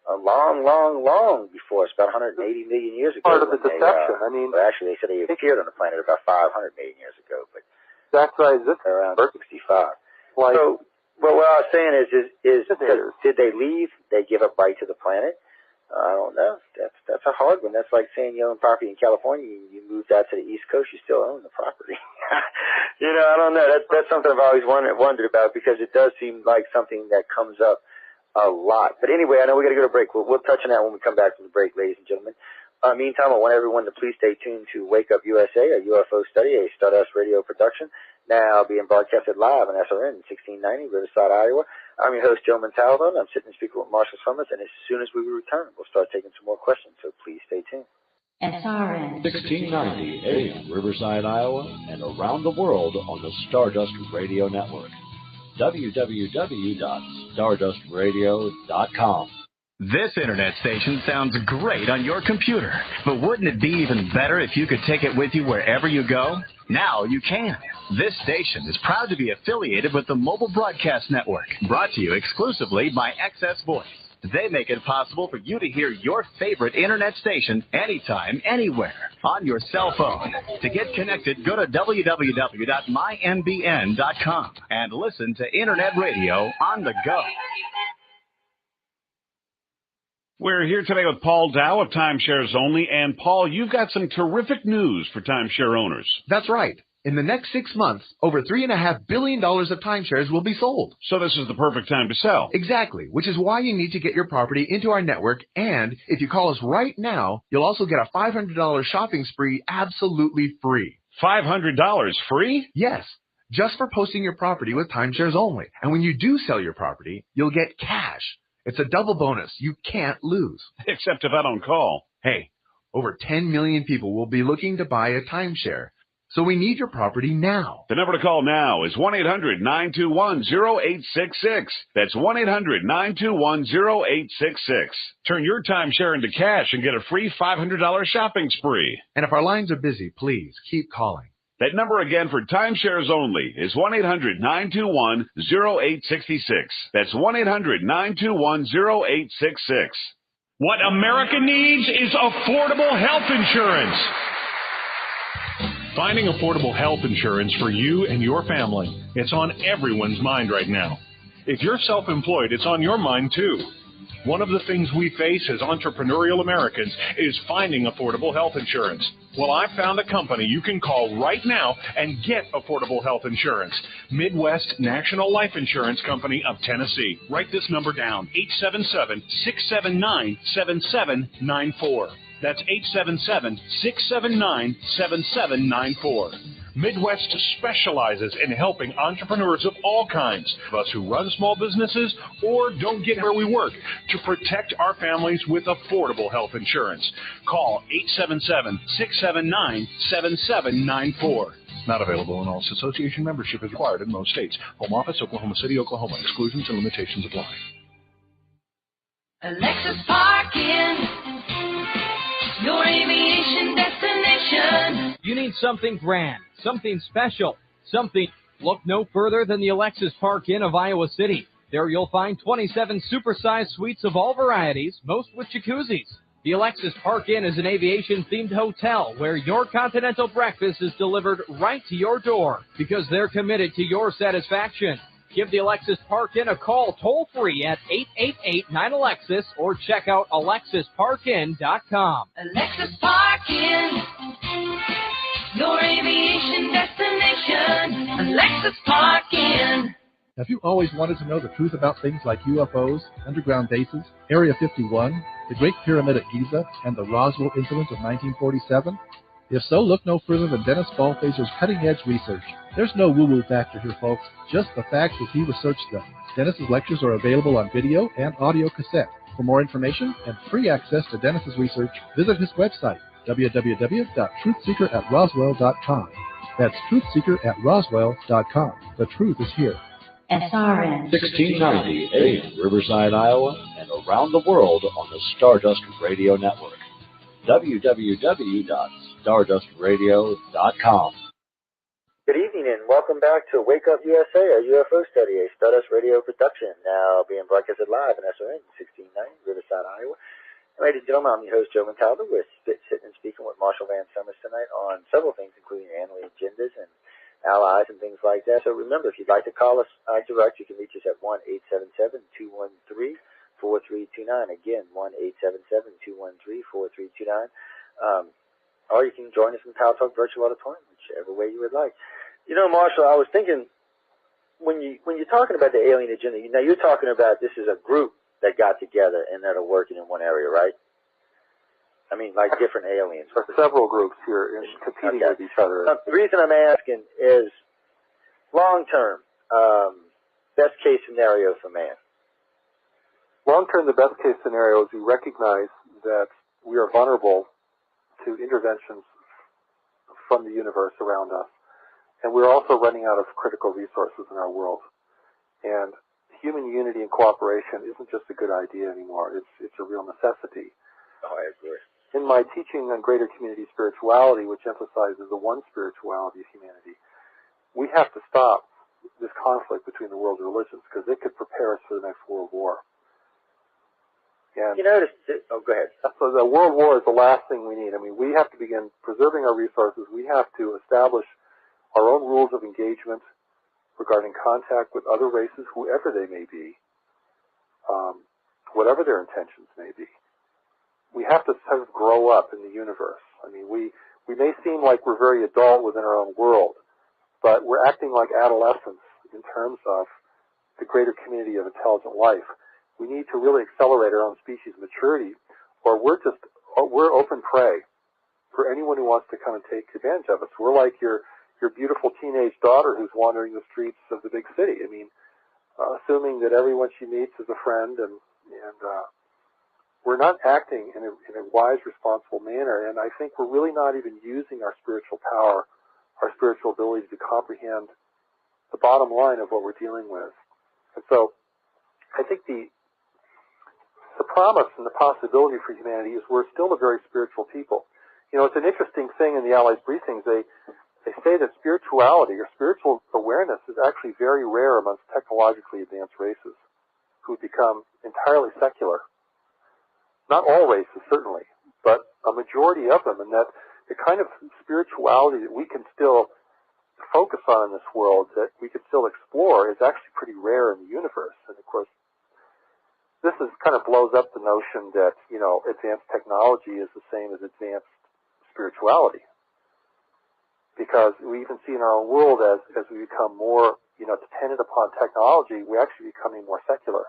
S2: Long before us, about 180 million years ago.
S1: Part of the deception.
S2: Well, actually, they said they appeared on the planet about 500 million years ago. But
S1: that's right.
S2: Around 65. So, well, what I was saying is did they leave? They give up right to the planet? I don't know. That's a hard one. That's like saying you own property in California, you moved out to the East Coast, you still own the property. You know, I don't know. That's something I've always wondered about, because it does seem like something that comes up a lot. But anyway, I know we got to go to break. We'll touch on that when we come back from the break, ladies and gentlemen. Meantime, I want everyone to please stay tuned to Wake Up USA, a UFO study, a Stardust radio production, now being broadcasted live on SRN 1690, Riverside, Iowa. I'm your host, Joe Montaldo, and I'm sitting and speaking with Marshall Summers, and as soon as we return, we'll start taking some more questions, so please stay tuned.
S8: SRN.
S10: 1690 AM, Riverside, Iowa, and around the world on the Stardust Radio Network. www.stardustradio.com.
S4: This internet station sounds great on your computer, but wouldn't it be even better if you could take it with you wherever you go? Now you can. This station is proud to be affiliated with the Mobile Broadcast Network, brought to you exclusively by XS Voice. They make it possible for you to hear your favorite internet station anytime, anywhere, on your cell phone. To get connected, go to www.mynbn.com and listen to internet radio on the go.
S13: We're here today with Paul Dow of Timeshares Only. And Paul, you've got some terrific news for timeshare owners.
S14: That's right. In the next 6 months, over $3.5 billion of timeshares will be sold.
S13: So this is the perfect time to sell.
S14: Exactly, which is why you need to get your property into our network. And if you call us right now, you'll also get a $500 shopping spree absolutely free.
S13: $500 free?
S14: Yes, just for posting your property with Timeshares Only. And when you do sell your property, you'll get cash. It's a double bonus you can't lose.
S13: Except if I don't call.
S14: Hey, over 10 million people will be looking to buy a timeshare. So we need your property now.
S13: The number to call now is 1-800-921-0866. That's 1-800-921-0866. Turn your timeshare into cash and get a free $500 shopping spree.
S14: And if our lines are busy, please keep calling.
S13: That number again for Timeshares Only is 1-800-921-0866. That's 1-800-921-0866.
S15: What America needs is affordable health insurance. Finding affordable health insurance for you and your family, it's on everyone's mind right now. If you're self-employed, it's on your mind too. One of the things we face as entrepreneurial Americans is finding affordable health insurance. Well, I found a company you can call right now and get affordable health insurance. Midwest National Life Insurance Company of Tennessee. Write this number down, 877-679-7794. That's 877-679-7794. Midwest specializes in helping entrepreneurs of all kinds, of us who run small businesses or don't get where we work, to protect our families with affordable health insurance. Call 877-679-7794.
S16: Not available in all. Association membership is required in most states. Home office, Oklahoma City, Oklahoma. Exclusions and limitations apply.
S8: Alexis Parking, your aviation destination.
S9: You need something grand, something special, something. Look no further than the Alexis Park Inn of Iowa City. There you'll find 27 supersized suites of all varieties, most with jacuzzis. The Alexis Park Inn is an aviation-themed hotel where your continental breakfast is delivered right to your door because they're committed to your satisfaction. Give the Alexis Park Inn a call toll-free at 888-9-ALEXIS or check out alexisparkin.com.
S8: Alexis Parking, your aviation destination. Alexis Parking.
S17: Have you always wanted to know the truth about things like UFOs, underground bases, Area 51, the Great Pyramid at Giza, and the Roswell incident of 1947? If so, look no further than Dennis Ballfaser's cutting-edge research. There's no woo-woo factor here, folks, just the facts as he researched them. Dennis's lectures are available on video and audio cassette. For more information and free access to Dennis's research, visit his website, www.truthseekeratroswell.com. That's truthseekeratroswell.com. The truth is here.
S8: SRN.
S10: 1690 AM, Riverside, Iowa, and around the world on the Stardust Radio Network. www.stardustradio.com.
S2: Good evening and welcome back to Wake Up USA, a UFO study, a Stardust Radio production, now being broadcasted live in SRN 1690, Riverside, Iowa. Ladies and gentlemen, I'm your host, Joe Montaldo. We're sitting and speaking with Marshall Vian Summers tonight on several things, including annual agendas and allies and things like that. So remember, if you'd like to call us direct, you can reach us at 1-877-213-4329. Again, 1-877-213-4329. Or you can join us in Power Talk Virtual Auditorium, whichever way you would like. You know, Marshall, I was thinking, when you're talking about the alien agenda, now you're talking about this is a group that got together and that are working in one area, right? I mean, like different aliens.
S1: For several groups here competing with each other.
S2: The reason I'm asking is long-term, best case scenario for man.
S1: Long-term, the best case scenario is we recognize that we are vulnerable to interventions from the universe around us. And we're also running out of critical resources in our world. And human unity and cooperation isn't just a good idea anymore. It's a real necessity.
S2: Oh, I agree.
S1: In my teaching on greater community spirituality, which emphasizes the one spirituality of humanity, we have to stop this conflict between the world religions because it could prepare us for the next world war. And
S2: you notice, go ahead.
S1: So the world war is the last thing we need. I mean, we have to begin preserving our resources. We have to establish our own rules of engagement regarding contact with other races, whoever they may be, whatever their intentions may be. We have to sort of grow up in the universe. I mean, we may seem like we're very adult within our own world, but we're acting like adolescents in terms of the greater community of intelligent life. We need to really accelerate our own species maturity, or we're open prey for anyone who wants to come and take advantage of us. We're like your beautiful teenage daughter who's wandering the streets of the big city. I mean, assuming that everyone she meets is a friend, and we're not acting in a wise, responsible manner. And I think we're really not even using our spiritual power, our spiritual ability to comprehend the bottom line of what we're dealing with. And so I think the promise and the possibility for humanity is we're still a very spiritual people. You know, it's an interesting thing in the Allies briefings. They say that spirituality or spiritual awareness is actually very rare amongst technologically advanced races who become entirely secular. Not all races, certainly, but a majority of them, and that the kind of spirituality that we can still focus on in this world, that we can still explore, is actually pretty rare in the universe. And of course, this kind of blows up the notion that, you know, advanced technology is the same as advanced spirituality. Because we even see in our own world as we become more, you know, dependent upon technology, we're actually becoming more secular.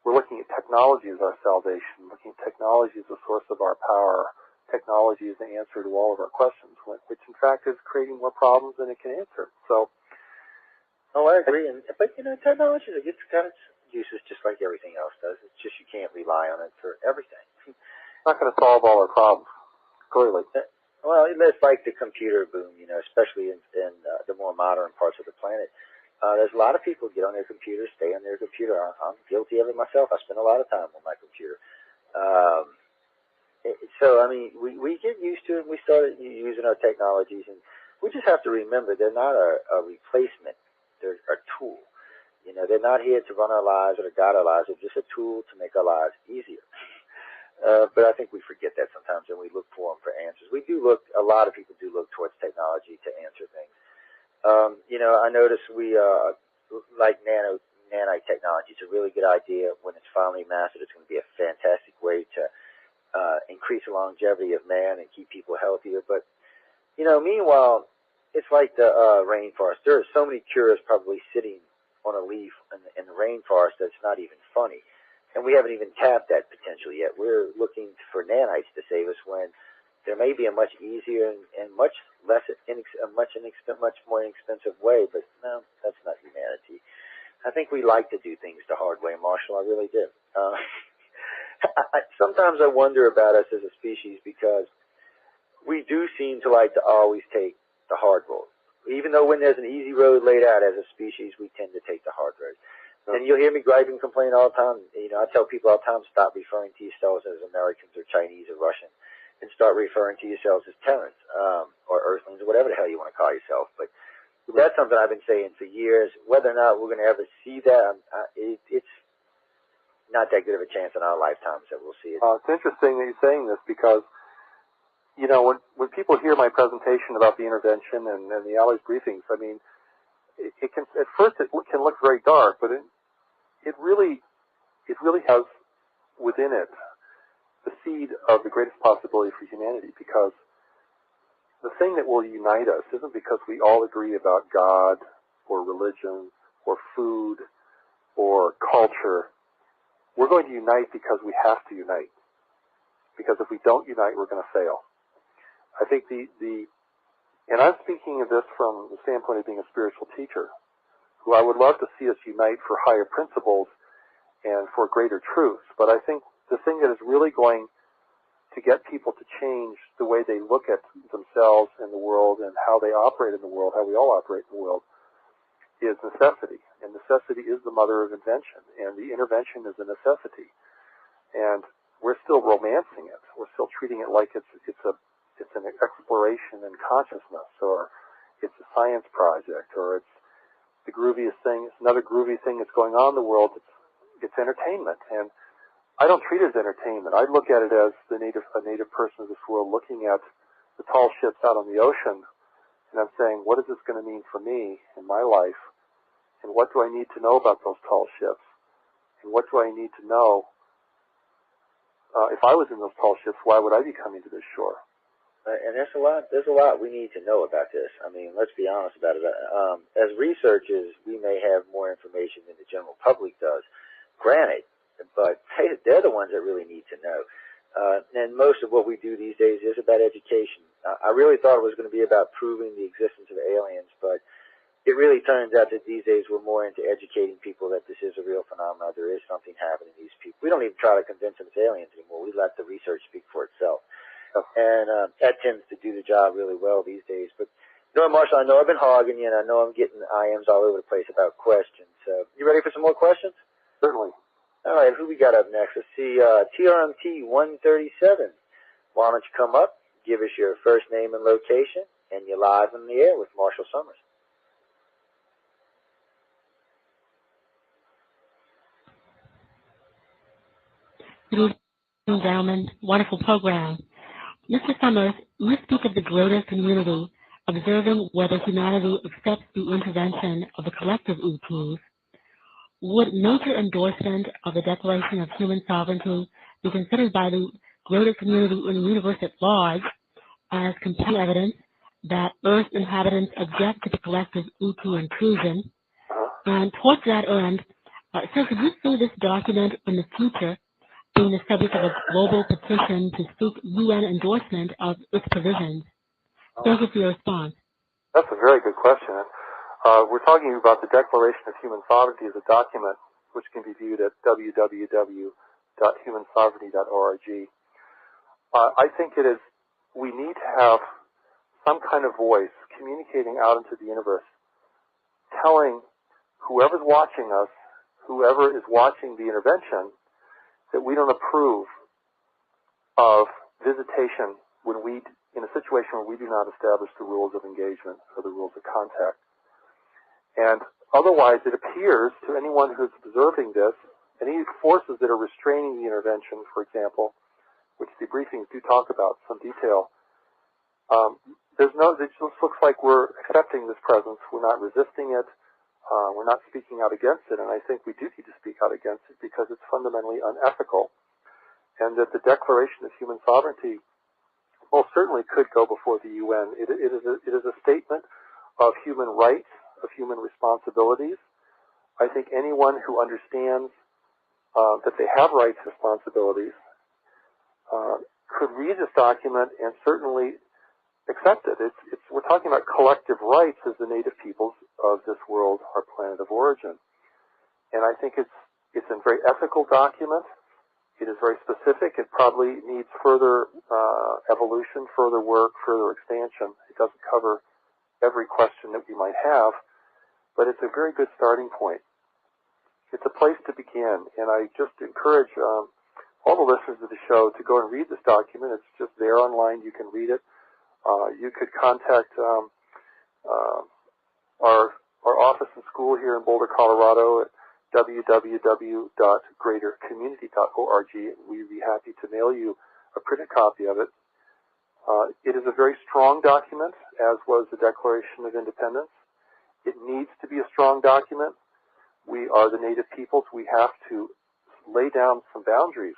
S1: We're looking at technology as our salvation, looking at technology as the source of our power, technology as the answer to all of our questions, which in fact is creating more problems than it can answer. So,
S2: I agree. But you know, technology gets kind of uses just like everything else does. It's just you can't rely on it for everything.
S1: It's not going to solve all our problems, clearly.
S2: Well, it's like the computer boom, you know, especially in the more modern parts of the planet. There's a lot of people get on their computer, stay on their computer. I'm guilty of it myself. I spend a lot of time on my computer. So, I mean, we get used to it. We started using our technologies, and we just have to remember they're not a replacement. They're a tool. You know, they're not here to run our lives or to guide our lives. They're just a tool to make our lives easier. But I think we forget that sometimes, and we look for them for answers. A lot of people do look towards technology to answer things. You know, I notice we like nanite technology. It's a really good idea. When it's finally mastered, it's going to be a fantastic way to increase the longevity of man and keep people healthier. But, you know, meanwhile, it's like the rainforest. There are so many cures probably sitting on a leaf in the rainforest that's not even funny. And we haven't even tapped that potential yet. We're looking for nanites to save us when there may be a much easier and much more inexpensive way, but no, that's not humanity. I think we like to do things the hard way, Marshall. I really do. Sometimes I wonder about us as a species because we do seem to like to always take the hard road. Even though when there's an easy road laid out as a species, we tend to take the hard road. And you'll hear me gripe and complain all the time. You know, I tell people all the time, stop referring to yourselves as Americans or Chinese or Russian, and start referring to yourselves as Terrans or Earthlings or whatever the hell you want to call yourself. But that's something I've been saying for years. Whether or not we're going to ever see that, it's not that good of a chance in our lifetimes that we'll see it.
S1: It's interesting that you're saying this because, you know, when people hear my presentation about the intervention and the Allies briefings, I mean, it can at first it can look very dark, but it really has within it the seed of the greatest possibility for humanity, because the thing that will unite us isn't because we all agree about God or religion or food or culture. We're going to unite because we have to unite. Because if we don't unite, we're going to fail. I think and I'm speaking of this from the standpoint of being a spiritual teacher, who I would love to see us unite for higher principles and for greater truths. But I think the thing that is really going to get people to change the way they look at themselves and the world and how they operate in the world, how we all operate in the world, is necessity. And necessity is the mother of invention, and the intervention is a necessity. And we're still romancing it. We're still treating it like it's an exploration in consciousness, or it's a science project, or it's the grooviest thing. It's another groovy thing that's going on in the world. It's entertainment, and I don't treat it as entertainment. I look at it as a native person of this world looking at the tall ships out on the ocean, and I'm saying, what is this going to mean for me in my life? And what do I need to know about those tall ships? And what do I need to know? If I was in those tall ships, why would I be coming to this shore?
S2: And there's a lot we need to know about this. I mean, let's be honest about it. As researchers, we may have more information than the general public does. Granted, but they're the ones that really need to know. And most of what we do these days is about education. I really thought it was going to be about proving the existence of aliens, but it really turns out that these days we're more into educating people that this is a real phenomenon. There is something happening to these people. We don't even try to convince them it's aliens anymore. We let the research speak for itself. And that tends to do the job really well these days. But, Marshall, I know I've been hogging you, and I know I'm getting IMs all over the place about questions. So you ready for some more questions?
S1: Certainly.
S2: All right, who we got up next? Let's see, TRMT 137. Why don't you come up, give us your first name and location, and you're live in the air with Marshall Summers.
S18: Good evening, gentlemen. Wonderful program. Mr. Summers, you speak of the greater community observing whether humanity accepts the intervention of the collective ETs. Would major endorsement of the Declaration of Human Sovereignty be considered by the greater community in the universe at large as compelling evidence that Earth inhabitants object to the collective ET intrusion? And towards that end, sir, could you see this document in the future being the subject of a global petition to seek UN endorsement of its provisions? Thank you for your response.
S1: That's a very good question. We're talking about the Declaration of Human Sovereignty as a document which can be viewed at www.humansovereignty.org. I think we need to have some kind of voice communicating out into the universe, telling whoever's watching us, whoever is watching the intervention, that we don't approve of visitation in a situation where we do not establish the rules of engagement or the rules of contact. And otherwise, it appears to anyone who's observing this, any forces that are restraining the intervention, for example, which the briefings do talk about in some detail, it just looks like we're accepting this presence. We're not resisting it. We're not speaking out against it, and I think we do need to speak out against it because it's fundamentally unethical, and that the Declaration of Human Sovereignty most certainly could go before the UN. It is a statement of human rights, of human responsibilities. I think anyone who understands that they have rights and responsibilities could read this document and certainly accept it. We're talking about collective rights as the native peoples of this world, our planet of origin. And I think it's a very ethical document. It is very specific. It probably needs further evolution, further work, further expansion. It doesn't cover every question that we might have, but it's a very good starting point. It's a place to begin, and I just encourage all the listeners of the show to go and read this document. It's just there online. You can read it. You could contact our office and school here in Boulder, Colorado at www.greatercommunity.org. We'd be happy to mail you a printed copy of it. It is a very strong document, as was the Declaration of Independence. It needs to be a strong document. We are the native peoples. We have to lay down some boundaries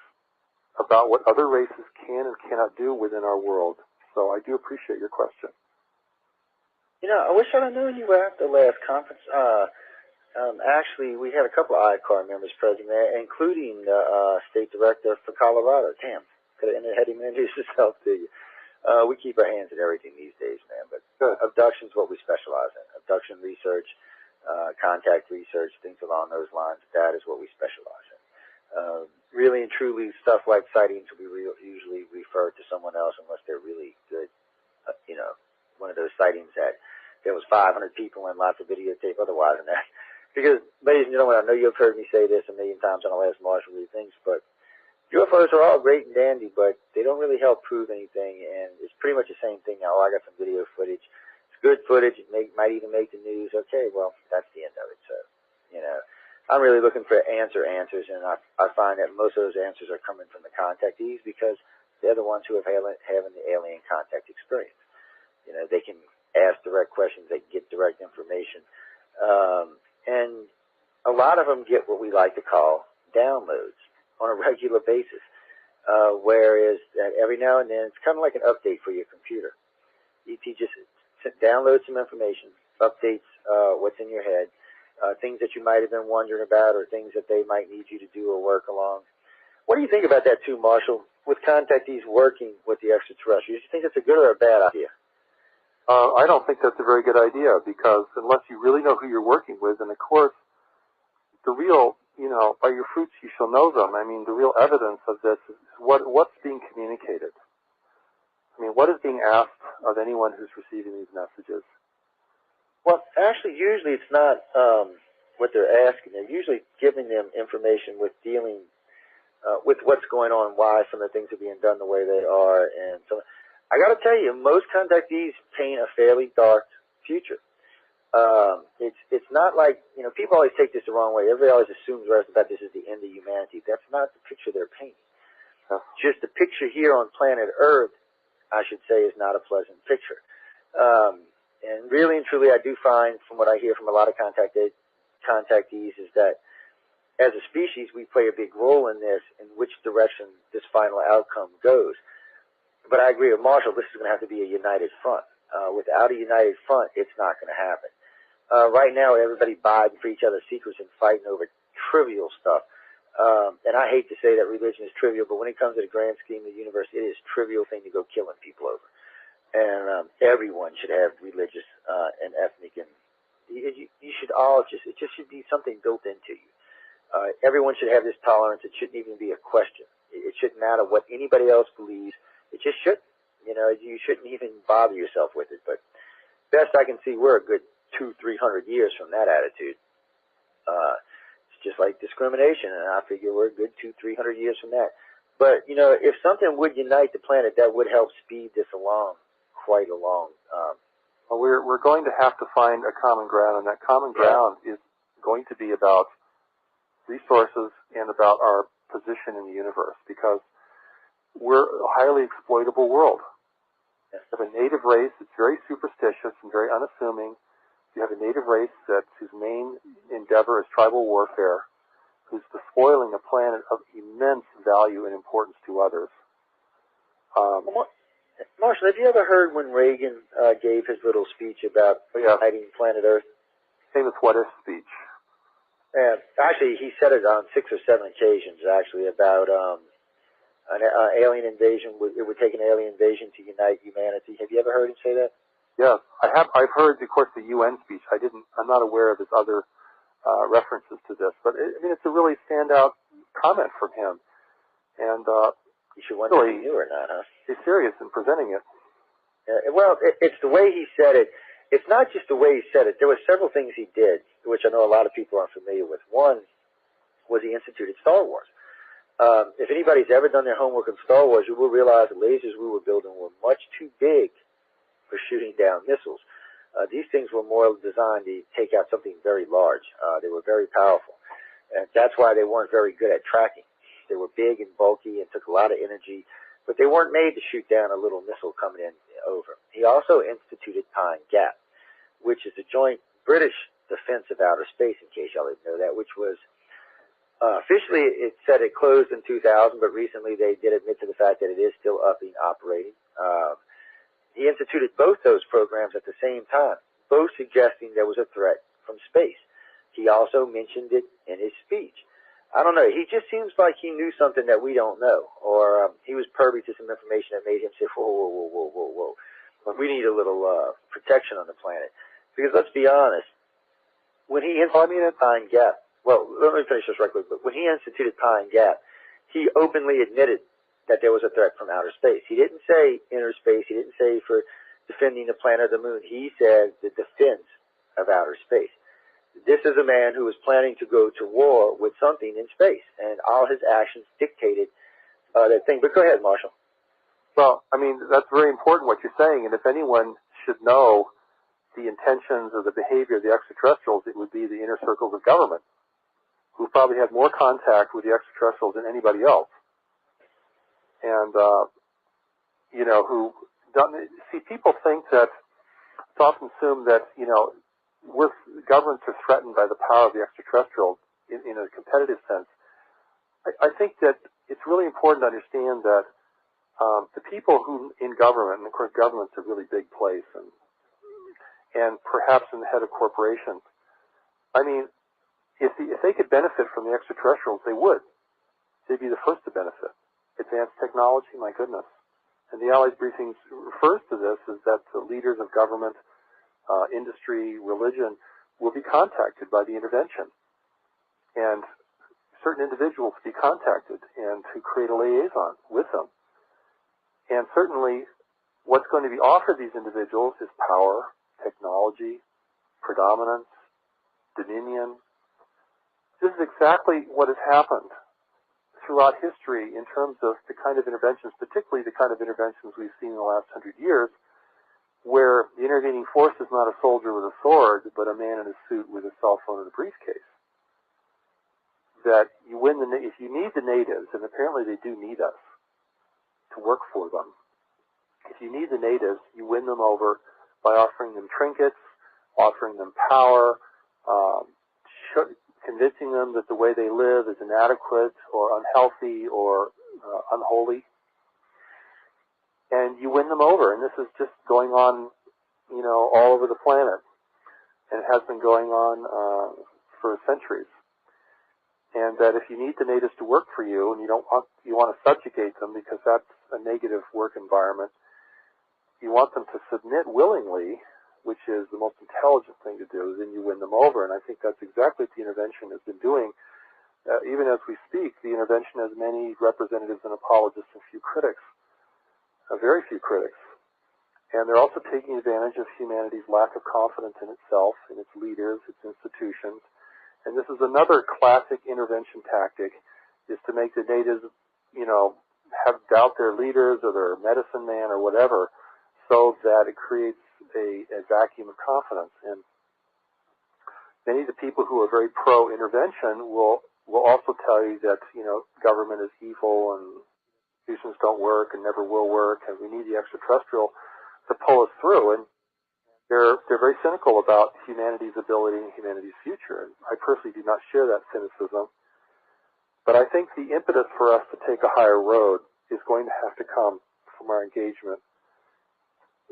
S1: about what other races can and cannot do within our world. So I do appreciate your question.
S2: I wish I'd have known you were at the last conference. Actually, we had a couple of ICAR members present there, including the state director for Colorado. Damn, could have had him introduce himself to you. We keep our hands in everything these days, man. But abduction is what we specialize in. Abduction research, contact research, things along those lines. That is what we specialize in. Really and truly, stuff like sightings we usually refer refer it to someone else unless they're really good. One of those sightings that there was 500 people and lots of videotape otherwise in that. Because, ladies and gentlemen, I know you've heard me say this a million times on the last Marshall Vian things, but UFOs are all great and dandy, but they don't really help prove anything, and it's pretty much the same thing now. I got some video footage. It's good footage. It might even make the news. Okay, well, that's the end of it. So, I'm really looking for answers, and I find that most of those answers are coming from the contactees because they're the ones who have having the alien contact experience. They can ask direct questions. They can get direct information. And a lot of them get what we like to call downloads on a regular basis, whereas every now and then it's kind of like an update for your computer. ET just downloads some information, updates what's in your head, things that you might have been wondering about or things that they might need you to do or work along. What do you think about that too, Marshall, with contactees working with the extraterrestrials? Do you think it's a good or a bad idea?
S1: I don't think that's a very good idea because unless you really know who you're working with, and of course, the real, by your fruits you shall know them. I mean, the real evidence of this is what's being communicated. I mean, what is being asked of anyone who's receiving these messages?
S2: Well, actually, usually it's not what they're asking. They're usually giving them information with dealing with what's going on, why some of the things are being done the way they are, and so. I got to tell you, most contactees paint a fairly dark future. It's not like, people always take this the wrong way. Everybody always assumes right off the bat this is the end of humanity. That's not the picture they're painting. Just the picture here on planet Earth, I should say, is not a pleasant picture. And really and truly, I do find, from what I hear from a lot of contactees, is that as a species, we play a big role in this, in which direction this final outcome goes. But I agree with Marshall, this is going to have to be a united front. Without a united front, it's not going to happen. Right now, everybody buying for each other's secrets and fighting over trivial stuff. And I hate to say that religion is trivial, but when it comes to the grand scheme of the universe, it is a trivial thing to go killing people over. And everyone should have religious and ethnic, and you should all it just should be something built into you. Everyone should have this tolerance. It shouldn't even be a question. It shouldn't matter what anybody else believes. It just shouldn't. You shouldn't even bother yourself with it. But best I can see, we're a good 200-300 years from that attitude. It's just like discrimination, and I figure we're a good 200-300 years from that. But, if something would unite the planet, that would help speed this along quite along.
S1: Well, we're going to have to find a common ground, and that common ground is going to be about resources and about our position in the universe, because we're a highly exploitable world. You have a native race that's very superstitious and very unassuming. You have a native race whose main endeavor is tribal warfare, who's despoiling a planet of immense value and importance to others.
S2: Marshall, have you ever heard when Reagan gave his little speech about hiding planet Earth?
S1: Famous what-if speech.
S2: Yeah, actually, he said it on 6 or 7 occasions, actually, about an alien invasion. It would take an alien invasion to unite humanity. Have you ever heard him say that?
S1: Yes, I have. I've heard, of course, the UN speech. I'm not aware of his other references to this, but it's a really standout comment from him. And
S2: you should wonder if he knew or not, huh?
S1: He's serious in presenting it.
S2: Well, it's the way he said it. It's not just the way he said it. There were several things he did, which I know a lot of people are familiar with. One was he instituted Star Wars. If anybody's ever done their homework on Star Wars, you will realize the lasers we were building were much too big for shooting down missiles. These things were more designed to take out something very large. They were very powerful. And that's why they weren't very good at tracking. They were big and bulky and took a lot of energy, but they weren't made to shoot down a little missile coming in over. He also instituted Pine Gap, which is the joint British defense of outer space, in case y'all didn't know that, which was officially, it said it closed in 2000, but recently they did admit to the fact that it is still up and operating. He instituted both those programs at the same time, both suggesting there was a threat from space. He also mentioned it in his speech. I don't know. He just seems like he knew something that we don't know, or he was privy to some information that made him say, whoa, whoa, whoa, whoa, whoa, whoa. We need a little protection on the planet. Because let's be honest, when he instituted Pine Gap, well, let me finish this right quick, but when he instituted Pine Gap, he openly admitted that there was a threat from outer space. He didn't say inner space. He didn't say for defending the planet or the moon. He said the defense of outer space. This is a man who was planning to go to war with something in space, and all his actions dictated that thing. But go ahead, Marshall.
S1: Well, I mean, that's very important what you're saying, and if anyone should know the intentions or the behavior of the extraterrestrials, it would be the inner circles of government, who probably had more contact with the extraterrestrials than anybody else. And, you know, see, people think that, it's often assumed that, you know, governments are threatened by the power of the extraterrestrials in a competitive sense. I think that it's really important to understand that the people who in government, and of course government's a really big place, and perhaps in the head of corporations, I mean, if they could benefit from the extraterrestrials, they would. They'd be the first to benefit. Advanced technology, my goodness. And the Allies briefings refers to this as that the leaders of government, industry, religion will be contacted by the intervention. And certain individuals be contacted and to create a liaison with them. And certainly what's going to be offered these individuals is power, technology, predominance, dominion. This is exactly what has happened throughout history in terms of the kind of interventions, particularly the kind of interventions we've seen in the last 100 years, where the intervening force is not a soldier with a sword, but a man in a suit with a cell phone and a briefcase. That you win if you need the natives, and apparently they do need us to work for them. If you need the natives, you win them over by offering them trinkets, offering them power, convincing them that the way they live is inadequate or unhealthy or unholy. And you win them over, and this is just going on, you know, all over the planet, and it has been going on for centuries. And that if you need the natives to work for you, and you want to subjugate them because that's a negative work environment, you want them to submit willingly, which is the most intelligent thing to do, then you win them over. And I think that's exactly what the intervention has been doing. Even as we speak, the intervention has many representatives and apologists and few critics, very few critics. And they're also taking advantage of humanity's lack of confidence in itself, in its leaders, its institutions. And this is another classic intervention tactic, is to make the natives, you know, doubt their leaders or their medicine man or whatever, so that it creates a vacuum of confidence. And many of the people who are very pro-intervention will also tell you that, you know, government is evil and institutions don't work and never will work, and we need the extraterrestrial to pull us through. And they're very cynical about humanity's ability and humanity's future. And I personally do not share that cynicism. But I think the impetus for us to take a higher road is going to have to come from our engagement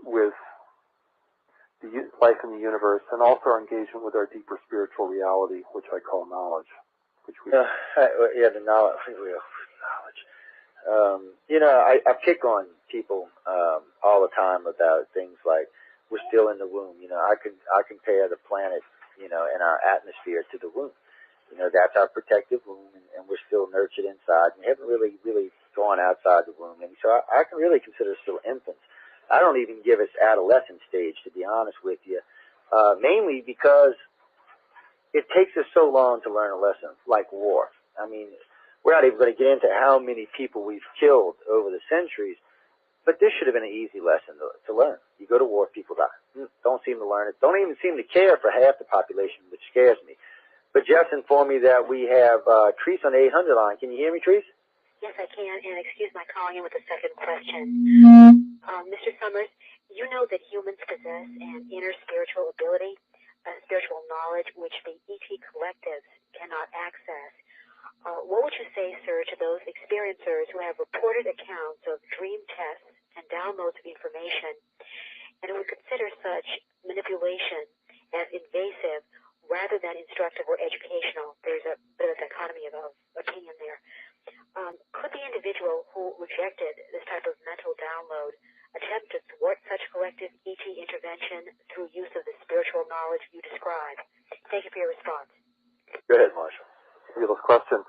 S1: with the life in the universe, and also our engagement with our deeper spiritual reality, which I call knowledge. Which we
S2: the knowledge. You know, I pick on people all the time about things like, we're still in the womb. You know, I compare the planet, you know, and our atmosphere to the womb. You know, that's our protective womb, and we're still nurtured inside, and we haven't really gone outside the womb. And so I can really consider still infants. I don't even give us adolescent stage, to be honest with you, mainly because it takes us so long to learn a lesson, like war. I mean, we're not even going to get into how many people we've killed over the centuries, but this should have been an easy lesson to learn. You go to war, people die. Don't seem to learn it. Don't even seem to care for half the population, which scares me. But Jess informed me that we have Treese on the 800 line. Can you hear me, Treese?
S19: Yes, I can, and excuse my calling in with a second question. Mr. Summers, you know that humans possess an inner spiritual ability, a spiritual knowledge which the ET collectives cannot access. What would you say, sir, to those experiencers who have reported accounts of dream tests and downloads of information, and who would consider such manipulation as invasive rather than instructive or educational? There's a bit of a dichotomy of opinion there. Could the individual who rejected this type of mental download attempt to thwart such collective ET intervention through use of the spiritual knowledge you describe? Thank you for your response.
S2: Go ahead, Marshall.
S1: Fabulous question.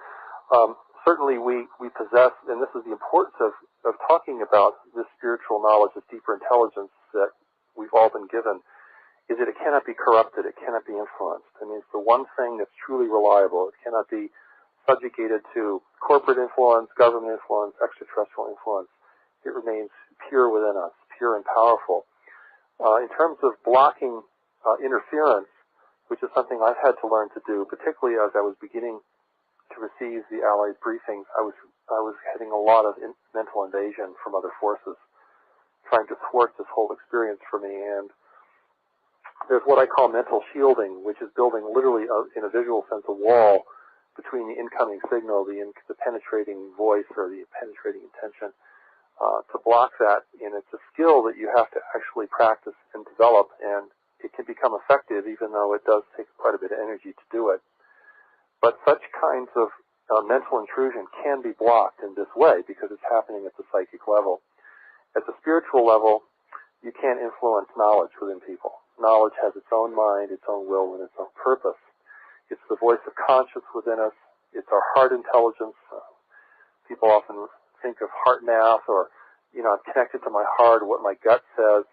S1: certainly we possess, and this is the importance of talking about this spiritual knowledge, this deeper intelligence that we've all been given, is that it cannot be corrupted, it cannot be influenced. I mean, it's the one thing that's truly reliable. It cannot be subjugated to corporate influence, government influence, extraterrestrial influence. It remains pure within us, pure and powerful. In terms of blocking interference, which is something I've had to learn to do, particularly as I was beginning to receive the Allies briefings, I was having a lot of mental invasion from other forces, trying to thwart this whole experience for me. And there's what I call mental shielding, which is building literally, in a visual sense, a wall between the incoming signal, the penetrating voice or the penetrating intention, to block that. And it's a skill that you have to actually practice and develop, and it can become effective even though it does take quite a bit of energy to do it. But such kinds of mental intrusion can be blocked in this way because it's happening at the psychic level. At the spiritual level, you can't influence knowledge within people. Knowledge has its own mind, its own will, and its own purpose. It's the voice of conscience within us. It's our heart intelligence. People often think of heart math, or, I'm connected to my heart, or what my gut says.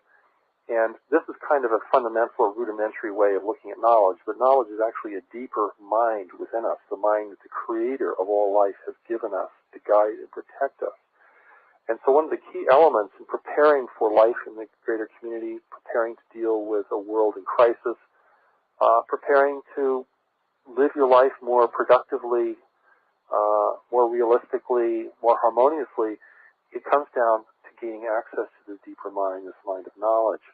S1: And this is kind of a fundamental or rudimentary way of looking at knowledge, but knowledge is actually a deeper mind within us, the mind that the creator of all life has given us to guide and protect us. And so one of the key elements in preparing for life in the greater community, preparing to deal with a world in crisis, preparing to live your life more productively, more realistically, more harmoniously, it comes down to gaining access to this deeper mind, this mind of knowledge.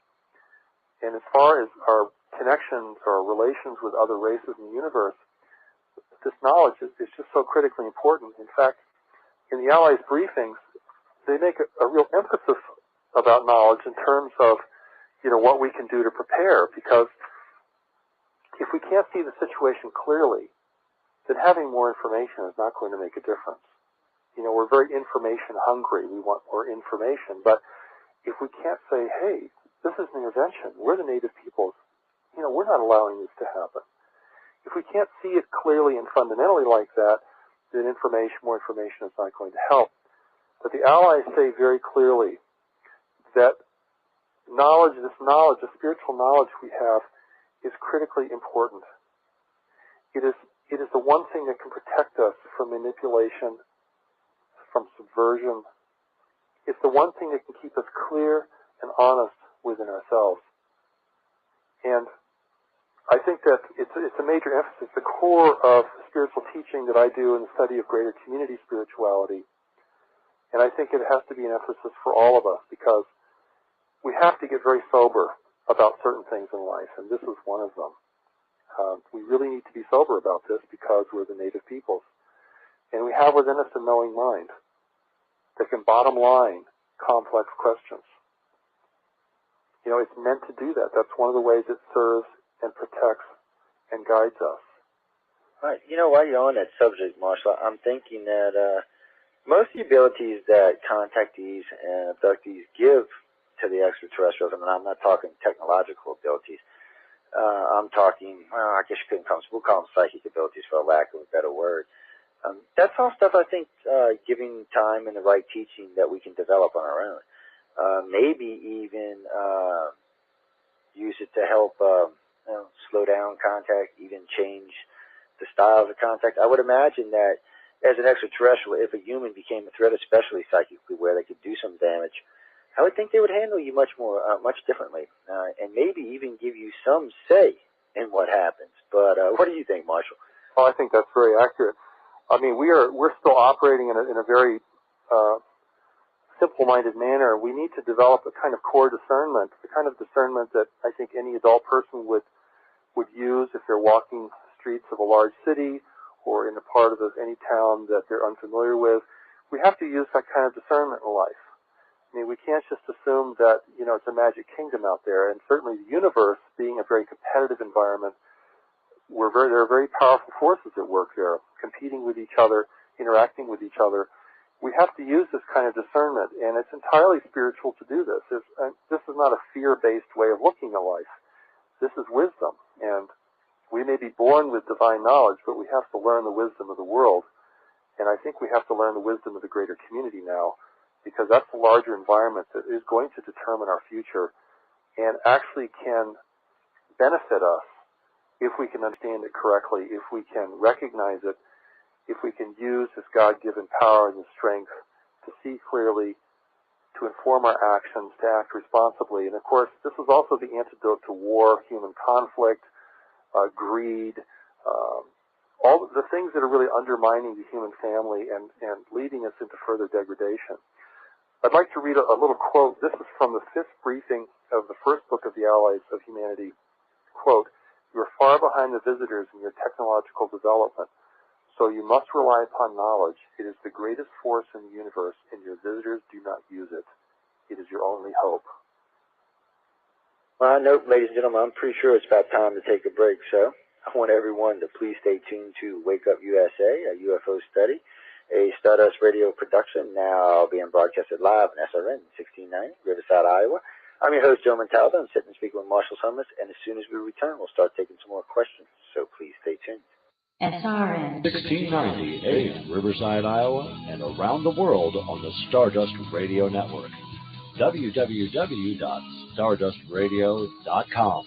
S1: And as far as our connections or relations with other races in the universe, this knowledge is just so critically important. In fact, in the Allies briefings, they make a real emphasis about knowledge in terms of, what we can do to prepare. Because if we can't see the situation clearly, then having more information is not going to make a difference. We're very information hungry. We want more information. But if we can't say, hey, this is an intervention, we're the native peoples, we're not allowing this to happen. If we can't see it clearly and fundamentally like that, then more information is not going to help. But the Allies say very clearly that the spiritual knowledge we have, is critically important. It is the one thing that can protect us from manipulation, from subversion. It's the one thing that can keep us clear and honest within ourselves. And I think that it's a major emphasis, the core of spiritual teaching that I do in the study of greater community spirituality. And I think it has to be an emphasis for all of us, because we have to get very sober about certain things in life, and this is one of them. We really need to be sober about this because we're the native peoples. And we have within us a knowing mind that can bottom line complex questions. It's meant to do that. That's one of the ways it serves and protects and guides us.
S2: Right. While you're on that subject, Marshall, I'm thinking that most of the abilities that contactees and abductees give to the extraterrestrials, I'm not talking technological abilities. I'm talking, I guess you couldn't we'll call them psychic abilities for lack of a better word. That's all stuff I think giving time and the right teaching that we can develop on our own. Maybe even use it to help slow down contact, even change the styles of contact. I would imagine that as an extraterrestrial, if a human became a threat, especially psychically, where they could do some damage, I would think they would handle you much differently, and maybe even give you some say in what happens. But what do you think, Marshall?
S1: Well, I think that's very accurate. I mean, we're still operating in a very simple-minded manner. We need to develop a kind of core discernment, the kind of discernment that I think any adult person would use if they're walking the streets of a large city or in a part of any town that they're unfamiliar with. We have to use that kind of discernment in life. I mean, we can't just assume that, it's a magic kingdom out there. And certainly the universe, being a very competitive environment, there are very powerful forces at work there, competing with each other, interacting with each other. We have to use this kind of discernment, and it's entirely spiritual to do this. This is not a fear-based way of looking at life. This is wisdom, and we may be born with divine knowledge, but we have to learn the wisdom of the world. And I think we have to learn the wisdom of the greater community now, because that's the larger environment that is going to determine our future and actually can benefit us if we can understand it correctly, if we can recognize it, if we can use this God-given power and the strength to see clearly, to inform our actions, to act responsibly. And of course, this is also the antidote to war, human conflict, greed, all the things that are really undermining the human family and leading us into further degradation. I'd like to read a little quote. This is from the 5th briefing of the first book of the Allies of Humanity. Quote, "You are far behind the visitors in your technological development, so you must rely upon knowledge. It is the greatest force in the universe, and your visitors do not use it. It is your only hope."
S2: Well, I note, ladies and gentlemen, I'm pretty sure it's about time to take a break, so I want everyone to please stay tuned to Wake Up USA, a UFO study, a Stardust Radio production, now being broadcasted live on SRN 1690, Riverside, Iowa. I'm your host, Joe Montaldo. I'm sitting and speaking with Marshall Summers, and as soon as we return, we'll start taking some more questions, so please stay tuned.
S8: SRN
S10: 1690 AM, Riverside, Iowa, and around the world on the Stardust Radio Network. www.stardustradio.com.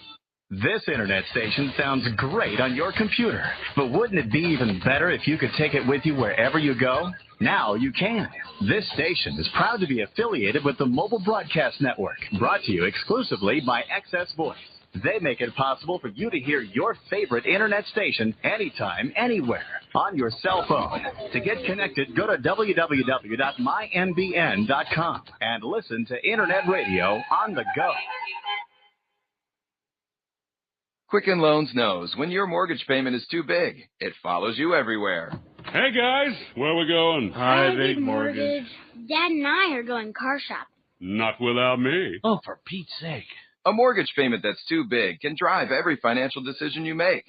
S4: This internet station sounds great on your computer, but wouldn't it be even better if you could take it with you wherever you go? Now you can. This station is proud to be affiliated with the Mobile Broadcast Network, brought to you exclusively by XS Voice. They make it possible for you to hear your favorite internet station anytime, anywhere, on your cell phone. To get connected, go to www.mynbn.com and listen to internet radio on the go.
S3: Quicken Loans knows when your mortgage payment is too big, it follows you everywhere.
S15: Hey, guys, where we going?
S20: Hi, Big Mortgage. Dad and I are going car shopping.
S15: Not without me.
S7: Oh, for Pete's sake.
S3: A mortgage payment that's too big can drive every financial decision you make.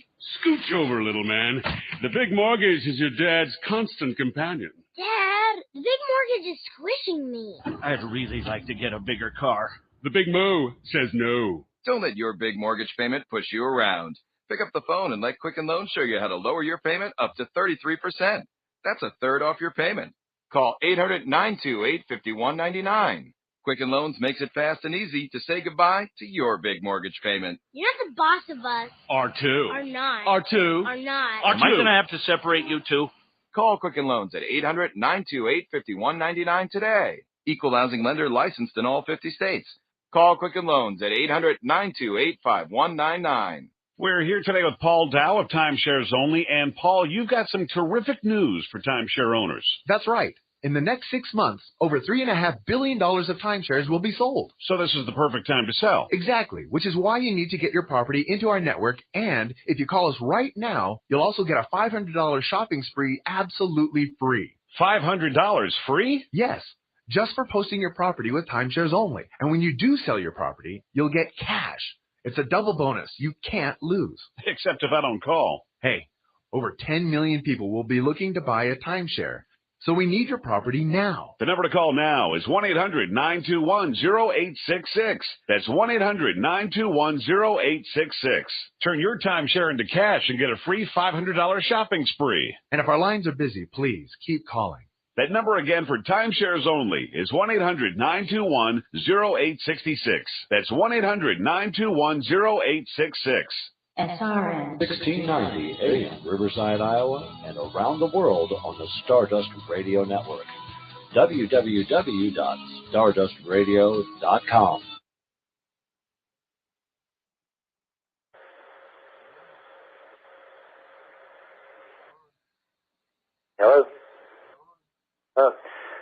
S15: Scooch over, little man. The Big Mortgage is your dad's constant companion.
S20: Dad, the Big Mortgage is squishing me.
S7: I'd really like to get a bigger car.
S15: The Big Mo says no.
S3: Don't let your big mortgage payment push you around. Pick up the phone and let Quicken Loans show you how to lower your payment up to 33%. That's a third off your payment. Call 800-928-5199. Quicken Loans makes it fast and easy to say goodbye to your big mortgage payment.
S20: You're not the boss of us.
S15: R2.
S20: Are not.
S15: R2.
S20: Are not.
S7: Am I going to have to separate you two?
S3: Call Quicken Loans at 800-928-5199 today. Equal housing lender licensed in all 50 states. Call Quicken Loans at 800-928-5199.
S13: We're here today with Paul Dow of Timeshares Only. And, Paul, you've got some terrific news for timeshare owners.
S14: That's right. In the next 6 months, over $3.5 billion of timeshares will be sold.
S13: So this is the perfect time to sell.
S14: Exactly, which is why you need to get your property into our network. And if you call us right now, you'll also get a $500 shopping spree absolutely free.
S13: $500 free?
S14: Yes, just for posting your property with Timeshares Only. And when you do sell your property, you'll get cash. It's a double bonus you can't lose.
S13: Except if I don't call.
S14: Hey, over 10 million people will be looking to buy a timeshare. So we need your property now.
S13: The number to call now is 1-800-921-0866. That's 1-800-921-0866. Turn your timeshare into cash and get a free $500 shopping spree.
S14: And if our lines are busy, please keep calling.
S13: That number again for timeshares only is 1-800-921-0866. That's 1-800-921-0866.
S8: SRN
S10: 1690 AM, Riverside, Iowa, and around the world on the Stardust Radio Network. www.stardustradio.com.
S2: Hello.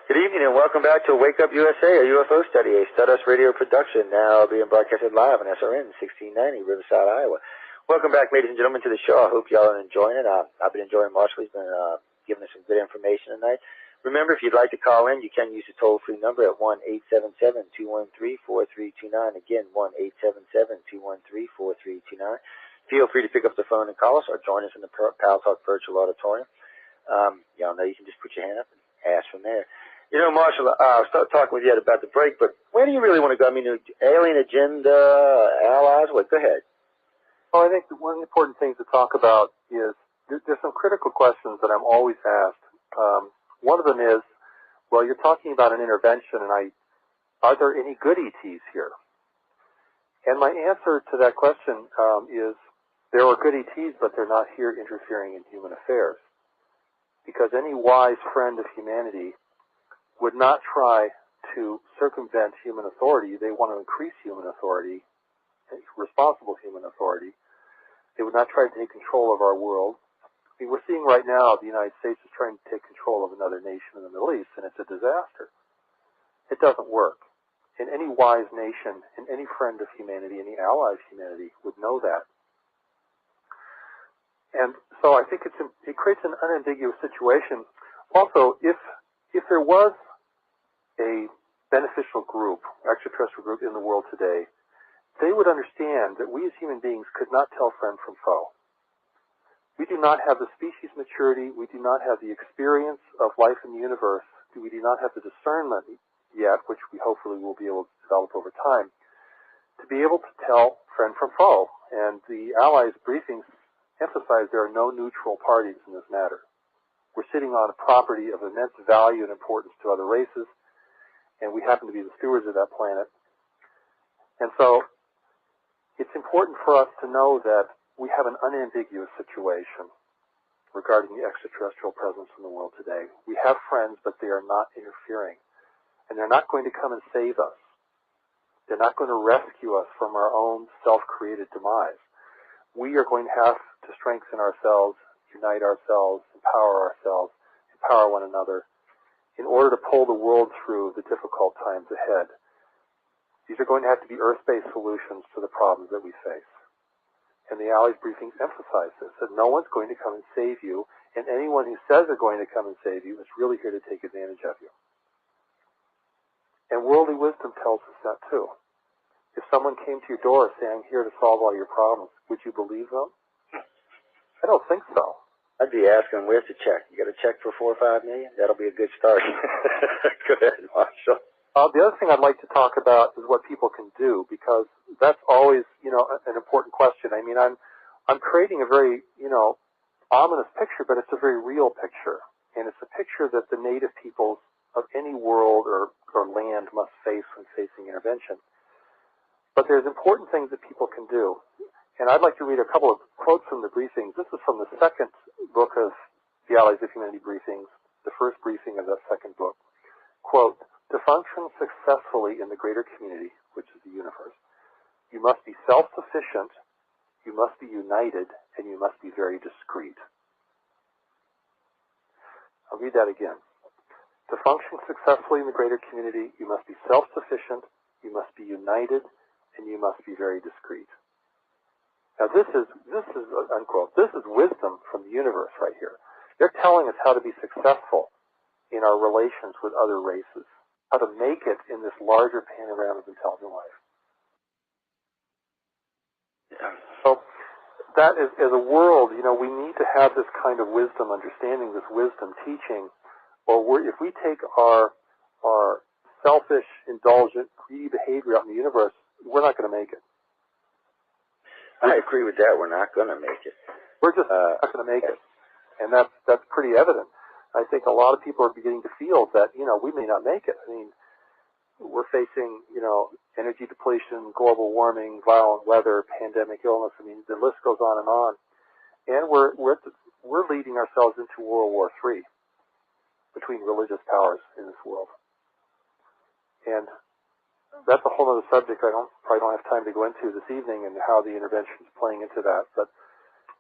S2: Good evening and welcome back to Wake Up USA, a UFO study, a Stardust Radio production, now being broadcasted live on SRN 1690, Riverside, Iowa. Welcome back, ladies and gentlemen, to the show. I hope y'all are enjoying it. I've been enjoying Marshall. He's been giving us some good information tonight. Remember, if you'd like to call in, you can use the toll-free number at 1-877-213-4329. Again, 1-877-213-4329. Feel free to pick up the phone and call us or join us in the Pal Talk Virtual Auditorium. Y'all know you can just put your hand up and ask from there. You know, Marshall, I'll start talking with you about the break, but where do you really want to go? I mean, alien agenda, allies, what? Go ahead.
S1: Well, I think one of the important things to talk about is there's some critical questions that I'm always asked One of them is, well, you're talking about an intervention, and are there any good ETs here? And my answer to that question is there are good ETs, but they're not here interfering in human affairs. Because any wise friend of humanity would not try to circumvent human authority. They want to increase human authority, responsible human authority. They would not try to take control of our world. I mean, we're seeing right now the United States is trying to take control of another nation in the Middle East, and it's a disaster. It doesn't work. And any wise nation and any friend of humanity, any ally of humanity would know that. And so I think it creates an unambiguous situation. Also, if there was a beneficial group, extraterrestrial group in the world today, they would understand that we as human beings could not tell friend from foe. We do not have the species maturity. We do not have the experience of life in the universe. We do not have the discernment yet, which we hopefully will be able to develop over time, to be able to tell friend from foe. And the Allies' briefings emphasize there are no neutral parties in this matter. We're sitting on a property of immense value and importance to other races, and we happen to be the stewards of that planet. And so it's important for us to know that we have an unambiguous situation regarding the extraterrestrial presence in the world today. We have friends, but they are not interfering. And they're not going to come and save us. They're not going to rescue us from our own self-created demise. We are going to have to strengthen ourselves, unite ourselves, empower one another, in order to pull the world through the difficult times ahead. These are going to have to be earth-based solutions to the problems that we face. And the Allies briefings emphasize this, that no one's going to come and save you, and anyone who says they're going to come and save you is really here to take advantage of you. And worldly wisdom tells us that too. If someone came to your door saying, I'm here to solve all your problems, would you believe them? I don't think so.
S2: I'd be asking, where's the check? You got a check for $4 or $5 million? That'll be a good start. Go ahead, Marshall.
S1: The other thing I'd like to talk about is what people can do, because that's always, an important question. I mean, I'm creating a very, ominous picture, but it's a very real picture. And it's a picture that the native peoples of any world or land must face when facing intervention. But there's important things that people can do. And I'd like to read a couple of quotes from the briefings. This is from the second book of the Allies of Humanity briefings, the first briefing of that second book. Quote, to function successfully in the greater community, which is the universe, you must be self-sufficient, you must be united, and you must be very discreet. I'll read that again. To function successfully in the greater community, you must be self-sufficient, you must be united, and you must be very discreet. Now this is unquote, this is wisdom from the universe right here. They're telling us how to be successful in our relations with other races, how to make it in this larger panorama of intelligent life.
S2: Yeah.
S1: So that is, as a world, we need to have this kind of wisdom, understanding this wisdom, teaching, or if we take our selfish, indulgent, greedy behavior out in the universe, we're not going to make it.
S2: I agree with that. We're not going to make it.
S1: We're just not going to make it. And that's pretty evident. I think a lot of people are beginning to feel that, we may not make it. I mean, we're facing, energy depletion, global warming, violent weather, pandemic illness. I mean, the list goes on. And we're leading ourselves into World War III between religious powers in this world. And that's a whole other subject I probably don't have time to go into this evening, and how the intervention is playing into that. But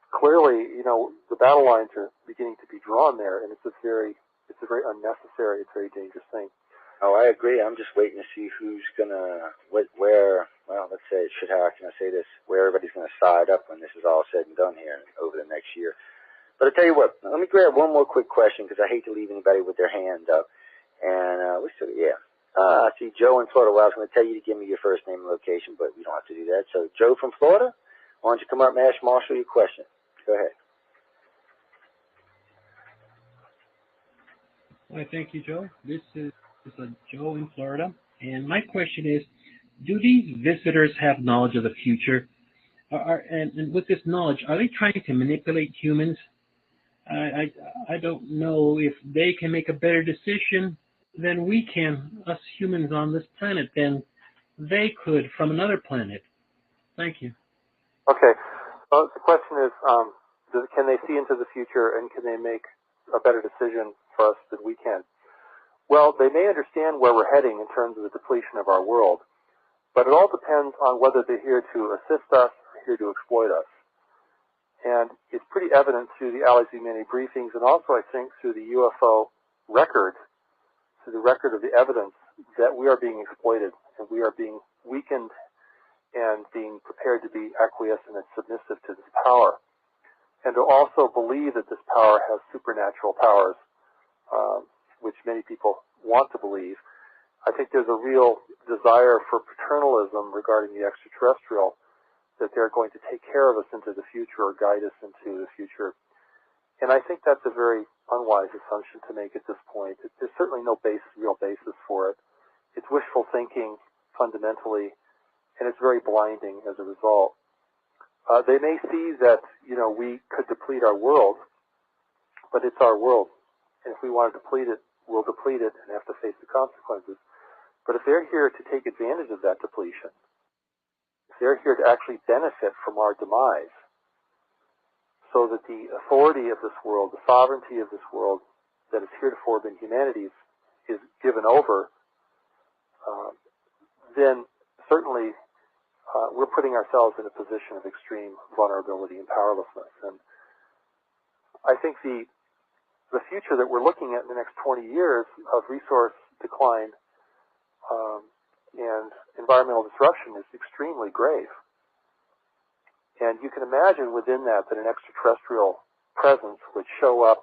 S1: clearly, the battle lines are beginning to be drawn there, and it's a very unnecessary, it's a very dangerous thing.
S2: Oh, I agree. I'm just waiting to see who's gonna, let's say, how can I say this? Where everybody's gonna side up when this is all said and done here over the next year. But I tell you what, let me grab one more quick question, because I hate to leave anybody with their hand up. And I see Joe in Florida. Well, I was going to tell you to give me your first name and location, but we don't have to do that. So, Joe from Florida, why don't you come up and ask Marshall your question? Go ahead.
S21: Well, thank you, Joe. This is Joe in Florida. And my question is, do these visitors have knowledge of the future? And with this knowledge, are they trying to manipulate humans? I don't know if they can make a better decision than we can, us humans on this planet, than they could from another planet. Thank you.
S1: Okay. The question is, can they see into the future and can they make a better decision for us than we can? Well, they may understand where we're heading in terms of the depletion of our world, but it all depends on whether they're here to assist us or here to exploit us. And it's pretty evident through the Allies Humanity briefings and also, I think, through the UFO record, through the record of the evidence that we are being exploited and we are being weakened and being prepared to be acquiescent and submissive to this power. And to also believe that this power has supernatural powers, which many people want to believe. I think there's a real desire for paternalism regarding the extraterrestrial, that they're going to take care of us into the future or guide us into the future. And I think that's a very unwise assumption to make at this point. There's certainly no real basis for it. It's wishful thinking fundamentally, and it's very blinding as a result. They may see that, we could deplete our world, but it's our world. And if we want to deplete it, we'll deplete it and have to face the consequences. But if they're here to take advantage of that depletion, they're here to actually benefit from our demise, so that the authority of this world, the sovereignty of this world that has heretofore been humanity's, is given over, then certainly we're putting ourselves in a position of extreme vulnerability and powerlessness. And I think the future that we're looking at in the next 20 years of resource decline and environmental disruption is extremely grave. And you can imagine within that an extraterrestrial presence would show up,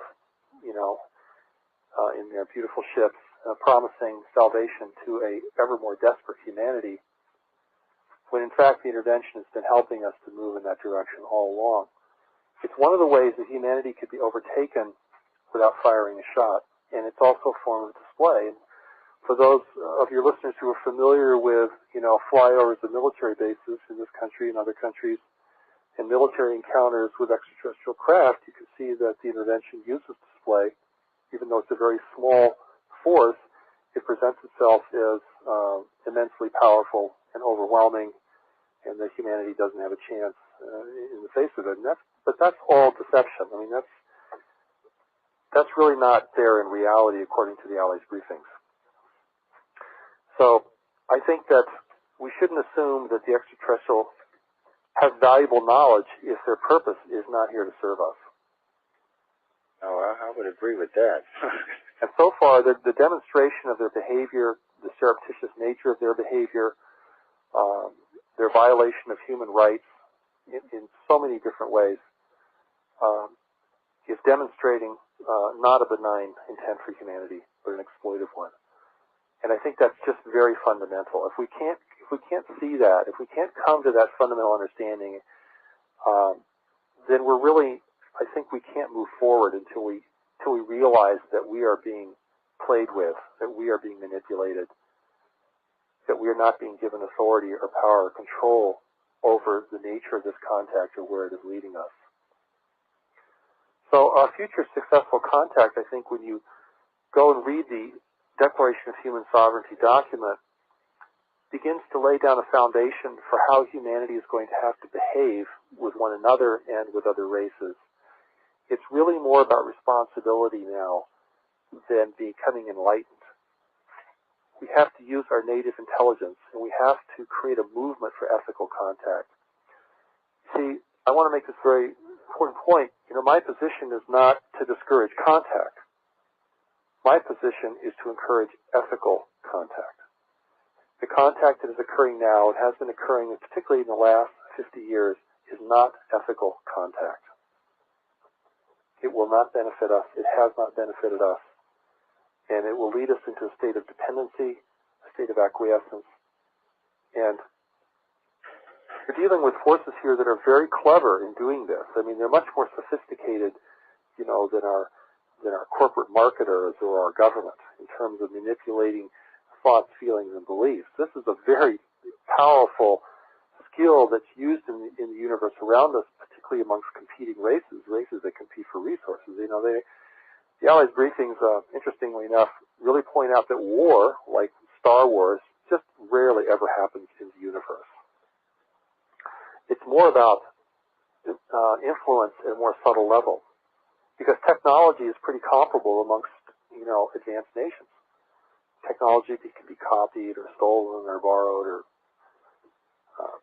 S1: in their beautiful ships, promising salvation to a ever more desperate humanity, when in fact the intervention has been helping us to move in that direction all along. It's one of the ways that humanity could be overtaken without firing a shot, and it's also a form of display. And for those of your listeners who are familiar with, flyovers of military bases in this country and other countries, and military encounters with extraterrestrial craft, you can see that the intervention uses display. Even though it's a very small force, it presents itself as immensely powerful and overwhelming, and that humanity doesn't have a chance in the face of it. But that's all deception. I mean, that's really not there in reality, according to the Allies briefings. So I think that we shouldn't assume that the extraterrestrial has valuable knowledge if their purpose is not here to serve us.
S2: Oh, I would agree with that.
S1: And so far, the demonstration of their behavior, the surreptitious nature of their behavior, their violation of human rights in so many different ways, is demonstrating not a benign intent for humanity, but an exploitive one. And I think that's just very fundamental. If we can't see that, if we can't come to that fundamental understanding, then we're really, I think we can't move forward until we realize that we are being played with, that we are being manipulated, that we are not being given authority or power or control over the nature of this contact or where it is leading us. So future successful contact, I think when you go and read the Declaration of Human Sovereignty document, begins to lay down a foundation for how humanity is going to have to behave with one another and with other races. It's really more about responsibility now than becoming enlightened. We have to use our native intelligence, and we have to create a movement for ethical contact. See, I want to make this very important point. My position is not to discourage contact. My position is to encourage ethical contact. The contact that is occurring now, and has been occurring particularly in the last 50 years, is not ethical contact. It will not benefit us. It has not benefited us. And it will lead us into a state of dependency, a state of acquiescence. And we're dealing with forces here that are very clever in doing this. I mean, they're much more sophisticated, than our corporate marketers or our government in terms of manipulating thoughts, feelings, and beliefs. This is a very powerful skill that's used in the universe around us, particularly particularly amongst competing races that compete for resources. You know, the Allies briefings, interestingly enough, really point out that war, like Star Wars, just rarely ever happens in the universe. It's more about influence at a more subtle level, because technology is pretty comparable amongst, you know, advanced nations. Technology can be copied or stolen or borrowed or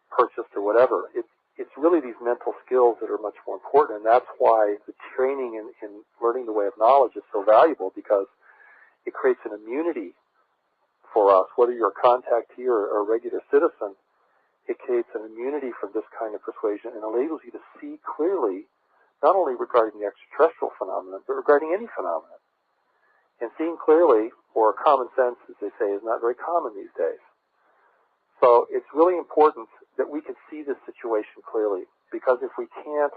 S1: purchased or whatever. It's really these mental skills that are much more important, and that's why the training in learning the way of knowledge is so valuable, because it creates an immunity for us, whether you're a contactee or a regular citizen. It creates an immunity from this kind of persuasion and enables you to see clearly, not only regarding the extraterrestrial phenomenon, but regarding any phenomenon. And seeing clearly, or common sense, as they say, is not very common these days. So it's really important that we can see this situation clearly, because if we can't,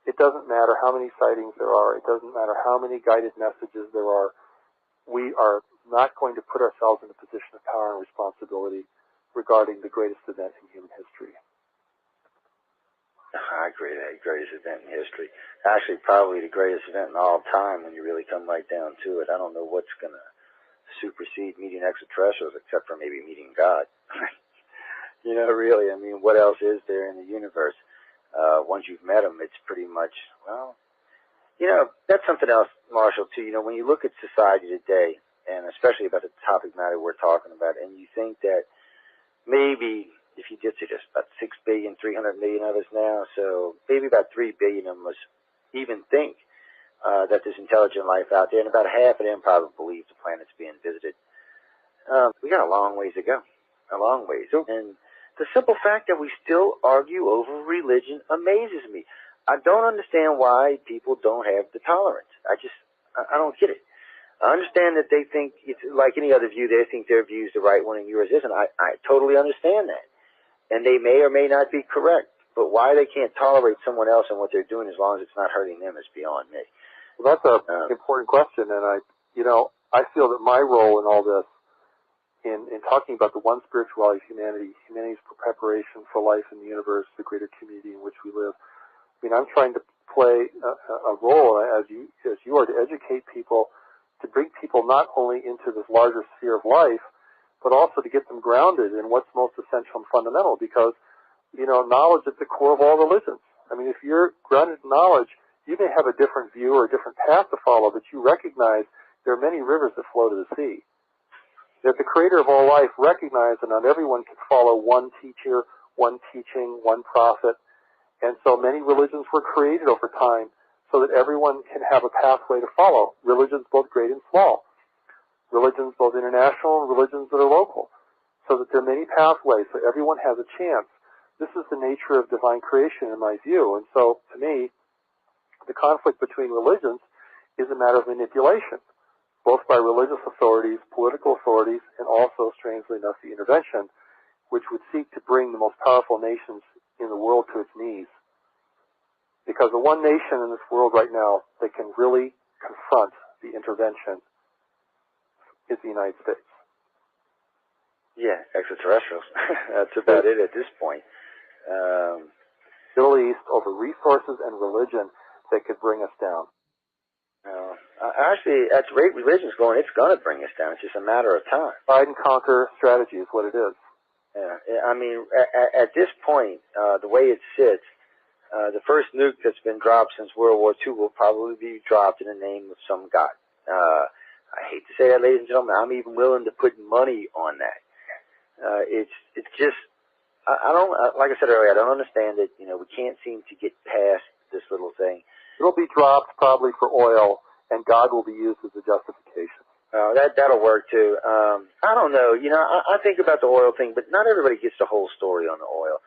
S1: it doesn't matter how many sightings there are, it doesn't matter how many guided messages there are, we are not going to put ourselves in a position of power and responsibility regarding the greatest event in human history.
S2: I agree, the greatest event in history. Actually, probably the greatest event in all time when you really come right down to it. I don't know what's going to supersede meeting extraterrestrials except for maybe meeting God. You know, really, I mean, what else is there in the universe? Once you've met them, it's pretty much, well, you know, that's something else, Marshall, too. You know, when you look at society today, and especially about the topic matter we're talking about, and you think that maybe, if you did see this, about 6,300,000,000 of us now, so maybe about 3 billion of us even think that there's intelligent life out there, and about half of them probably believe the planet's being visited. We got a long ways to go, a long ways. And the simple fact that we still argue over religion amazes me. I don't understand why people don't have the tolerance. I don't get it. I understand that they think it's like any other view. They think their view is the right one and yours isn't. I totally understand that. And they may or may not be correct. But why they can't tolerate someone else and what they're doing as long as it's not hurting them is beyond me.
S1: Well, that's an important question. And I feel that my role in all this, in talking about the one spirituality of humanity's preparation for life in the universe, the greater community in which we live, I mean, I'm trying to play a role, as you are, to educate people, to bring people not only into this larger sphere of life, but also to get them grounded in what's most essential and fundamental, because, you know, knowledge is the core of all religions. I mean, if you're grounded in knowledge, you may have a different view or a different path to follow, but you recognize there are many rivers that flow to the sea. That the creator of all life recognized that not everyone can follow one teacher, one teaching, one prophet, and so many religions were created over time so that everyone can have a pathway to follow, religions both great and small, religions both international and religions that are local, so that there are many pathways, so everyone has a chance. This is the nature of divine creation in my view, and so to me, the conflict between religions is a matter of manipulation, both by religious authorities, political authorities, and also, strangely enough, the intervention, which would seek to bring the most powerful nations in the world to its knees. Because the one nation in this world right now that can really confront the intervention is the United States.
S2: Yeah, extraterrestrials. That's about it at this point.
S1: Middle East over resources and religion that could bring us down.
S2: Actually, at the rate religion's going, it's going to bring us down. It's just a matter of time.
S1: Divide and conquer strategy is what it is.
S2: Yeah, I mean, at this point, the way it sits, the first nuke that's been dropped since World War II will probably be dropped in the name of some god. I hate to say that, ladies and gentlemen. I'm even willing to put money on that. It's just, I don't, like I said earlier, I don't understand it. You know, we can't seem to get past this little thing.
S1: It'll be dropped probably for oil, and God will be used as a justification.
S2: That'll work too. I don't know. You know, I think about the oil thing, but not everybody gets the whole story on the oil.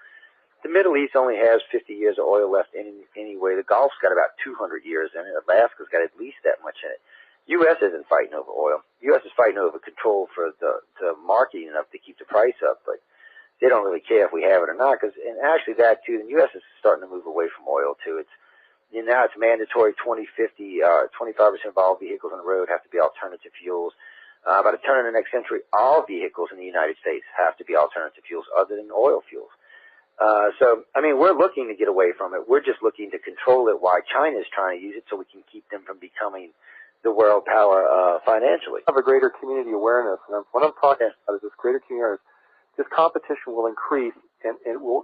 S2: The Middle East only has 50 years of oil left anyway. The Gulf's got about 200 years in it. Alaska's got at least that much in it. U.S. isn't fighting over oil. U.S. is fighting over control for the marketing enough to keep the price up, but they don't really care if we have it or not. And actually that too, the U.S. is starting to move away from oil too. Now it's mandatory 2050, 25% of all vehicles on the road have to be alternative fuels. By the turn of the next century, all vehicles in the United States have to be alternative fuels other than oil fuels. So, I mean, we're looking to get away from it. We're just looking to control it while China's trying to use it so we can keep them from becoming the world power financially.
S1: Have a greater community awareness. And what I'm talking about is this greater community awareness. This competition will increase, and it will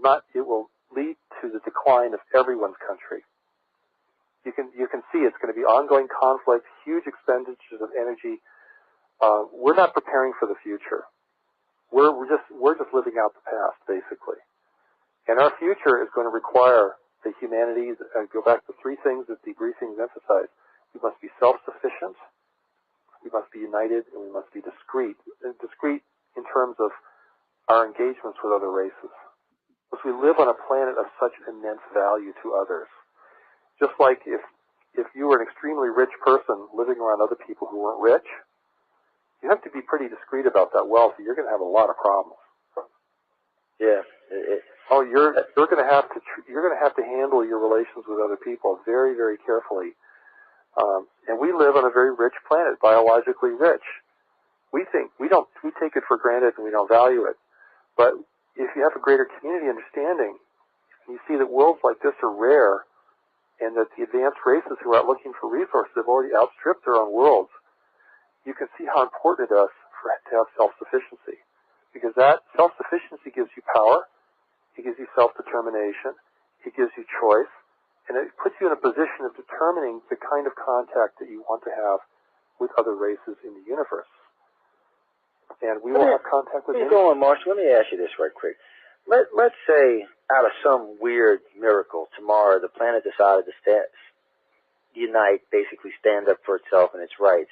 S1: lead to the decline of everyone's country. You can see it's going to be ongoing conflict, huge expenditures of energy. We're not preparing for the future. We're just living out the past, basically. And our future is going to require the humanities. Go back to three things that the briefings emphasize. We must be self-sufficient, we must be united, and we must be discreet. Discreet in terms of our engagements with other races. Because we live on a planet of such immense value to others. Just like if you were an extremely rich person living around other people who weren't rich, you have to be pretty discreet about that wealth, or you're going to have a lot of problems.
S2: Yeah.
S1: You're going to have to handle your relations with other people very, very carefully. And we live on a very rich planet, biologically rich. We take it for granted and we don't value it. But if you have a greater community understanding, you see that worlds like this are rare, and that the advanced races who are out looking for resources have already outstripped their own worlds, you can see how important it is to have self-sufficiency. Because that self-sufficiency gives you power, it gives you self-determination, it gives you choice, and it puts you in a position of determining the kind of contact that you want to have with other races in the universe. And we will have contact with
S2: Go on, Marshall. Let me ask you this right quick. Let's say, out of some weird miracle, tomorrow the planet decided to unite, basically stand up for itself and its rights.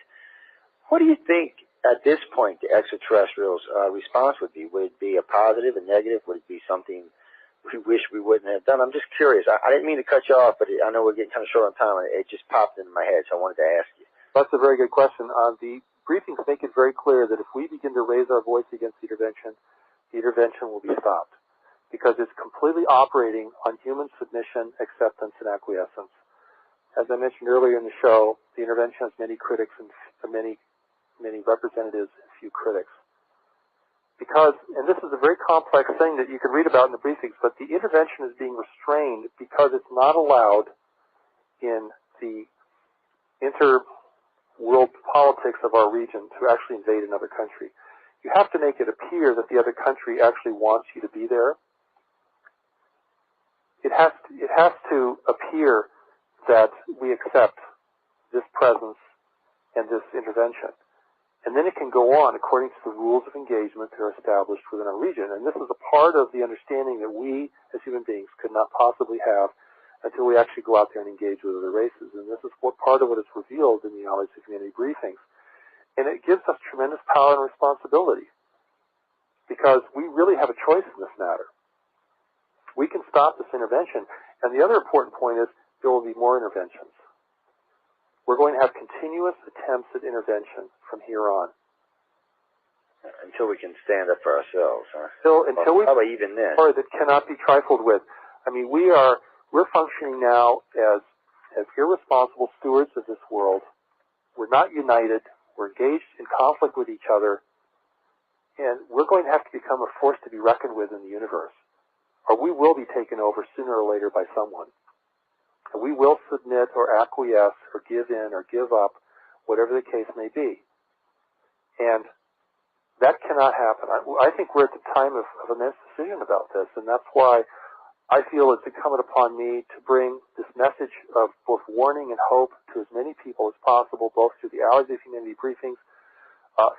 S2: What do you think, at this point, the extraterrestrials' response would be? Would it be a positive, a negative? Would it be something we wish we wouldn't have done? I'm just curious. I didn't mean to cut you off, but I know we're getting kind of short on time, and it just popped into my head, so I wanted to ask you.
S1: That's a very good question. The briefings make it very clear that if we begin to raise our voice against the intervention will be stopped, because it's completely operating on human submission, acceptance, and acquiescence. As I mentioned earlier in the show, the intervention has many critics and many representatives and few critics. Because, and this is a very complex thing that you can read about in the briefings, but the intervention is being restrained because it's not allowed in the inter-world politics of our region to actually invade another country. You have to make it appear that the other country actually wants you to be there. It has to appear that we accept this presence and this intervention. And then it can go on according to the rules of engagement that are established within our region. And this is a part of the understanding that we, as human beings, could not possibly have until we actually go out there and engage with other races. And this is what part of what is revealed in the Allies of Humanity briefings. And it gives us tremendous power and responsibility, because we really have a choice in this matter. We can stop this intervention. And the other important point is there will be more interventions. We're going to have continuous attempts at intervention from here on.
S2: Until we can stand up for ourselves, huh?
S1: Until we
S2: probably even then.
S1: That cannot be trifled with. I mean, we're functioning now as irresponsible stewards of this world. We're not united. We're engaged in conflict with each other. And we're going to have to become a force to be reckoned with in the universe, or we will be taken over sooner or later by someone. And we will submit or acquiesce or give in or give up, whatever the case may be. And that cannot happen. I think we're at the time of immense decision about this, and that's why I feel it's incumbent upon me to bring this message of both warning and hope to as many people as possible, both through the Allies of Humanity briefings,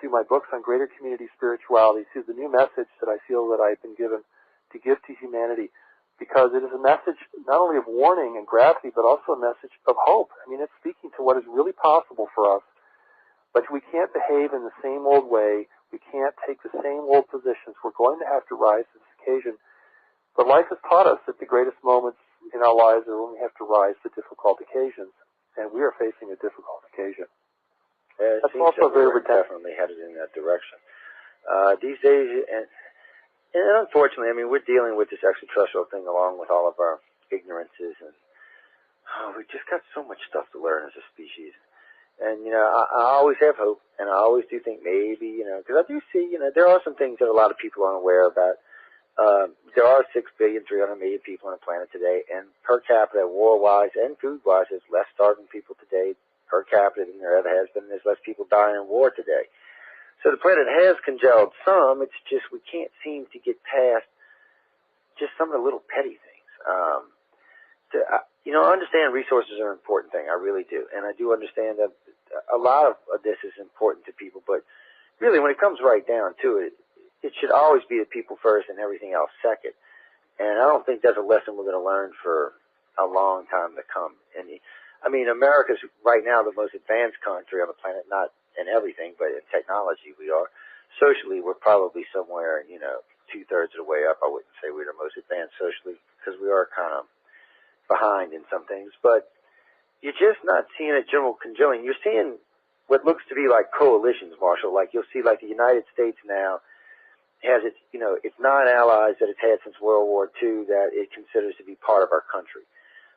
S1: through my books on greater community spirituality, through the new message that I feel that I've been given to give to humanity, because it is a message not only of warning and gravity, but also a message of hope. I mean, it's speaking to what is really possible for us, but we can't behave in the same old way. We can't take the same old positions. We're going to have to rise to this occasion. But life has taught us that the greatest moments in our lives are when we have to rise to difficult occasions, and we are facing a difficult occasion.
S2: Yeah,
S1: that's also very
S2: definitely headed in that direction. These days, and unfortunately, I mean, we're dealing with this extraterrestrial thing along with all of our ignorances, and we've just got so much stuff to learn as a species. And, you know, I always have hope, and I always do think maybe, you know, because I do see, you know, there are some things that a lot of people aren't aware about. There are 6,300,000,000 people on the planet today, and per capita, war-wise and food-wise, there's less starving people today per capita than there ever has been. There's less people dying in war today. So the planet has congealed some. It's just we can't seem to get past just some of the little petty things. I understand resources are an important thing. I really do. And I do understand that a lot of this is important to people. But really, when it comes right down to it, it should always be the people first and everything else second. And I don't think that's a lesson we're going to learn for a long time to come. And I mean, America's right now the most advanced country on the planet, not in everything, but in technology we are. Socially, we're probably somewhere, 2/3 of the way up. I wouldn't say we're the most advanced socially because we are kind of behind in some things. But you're just not seeing a general congealing. You're seeing what looks to be like coalitions, Marshall. Like you'll see like the United States now has its, its non-allies that it's had since World War II that it considers to be part of our country.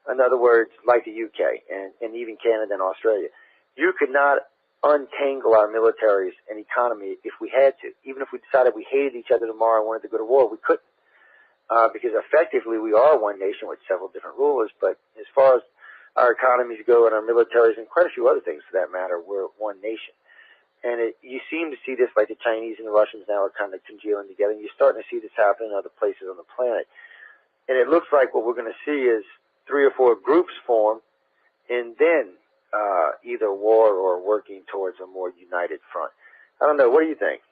S2: In other words, like the UK and even Canada and Australia. You could not untangle our militaries and economy if we had to. Even if we decided we hated each other tomorrow and wanted to go to war, we couldn't. Because effectively we are one nation with several different rulers, but as far as our economies go and our militaries and quite a few other things for that matter, we're one nation. And you seem to see this, like the Chinese and the Russians now are kind of congealing together, and you're starting to see this happen in other places on the planet. And it looks like what we're going to see is 3 or 4 groups form, and then either war or working towards a more united front. I don't know. What do you think?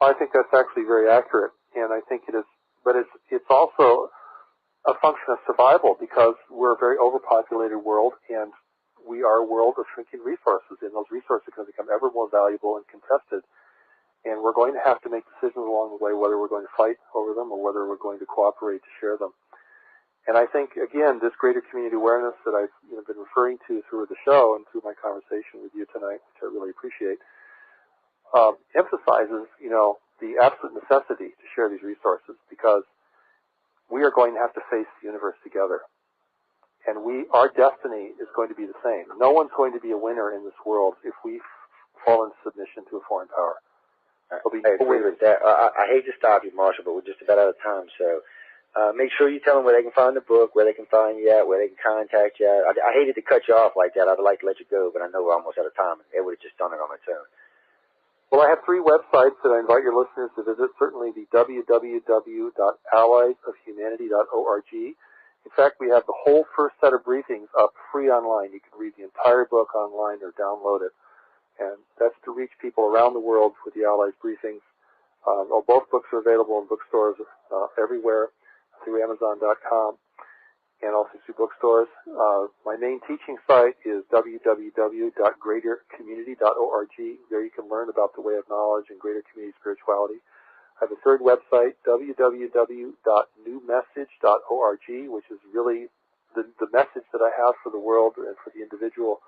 S1: I think that's actually very accurate, and I think it is. But it's also a function of survival because we're a very overpopulated world, and we are a world of shrinking resources, and those resources are going to become ever more valuable and contested. And we're going to have to make decisions along the way whether we're going to fight over them or whether we're going to cooperate to share them. And I think, again, this greater community awareness that I've been referring to through the show and through my conversation with you tonight, which I really appreciate, emphasizes, the absolute necessity to share these resources because we are going to have to face the universe together. And our destiny is going to be the same. No one's going to be a winner in this world if we fall into submission to a foreign power.
S2: I agree with that. I hate to stop you, Marshall, but we're just about out of time. So make sure you tell them where they can find the book, where they can find you at, where they can contact you at. I hated to cut you off like that. I'd like to let you go, but I know we're almost out of time. They would have just done it on its own.
S1: Well, I have 3 websites that I invite your listeners to visit. Certainly the www.alliesofhumanity.org. In fact, we have the whole first set of briefings up free online. You can read the entire book online or download it. And that's to reach people around the world with the Allies briefings. Both books are available in bookstores everywhere through Amazon.com and also through bookstores. My main teaching site is www.greatercommunity.org. There you can learn about the way of knowledge and greater community spirituality. I have a third website, www.newmessage.org, which is really the message that I have for the world and for the individual.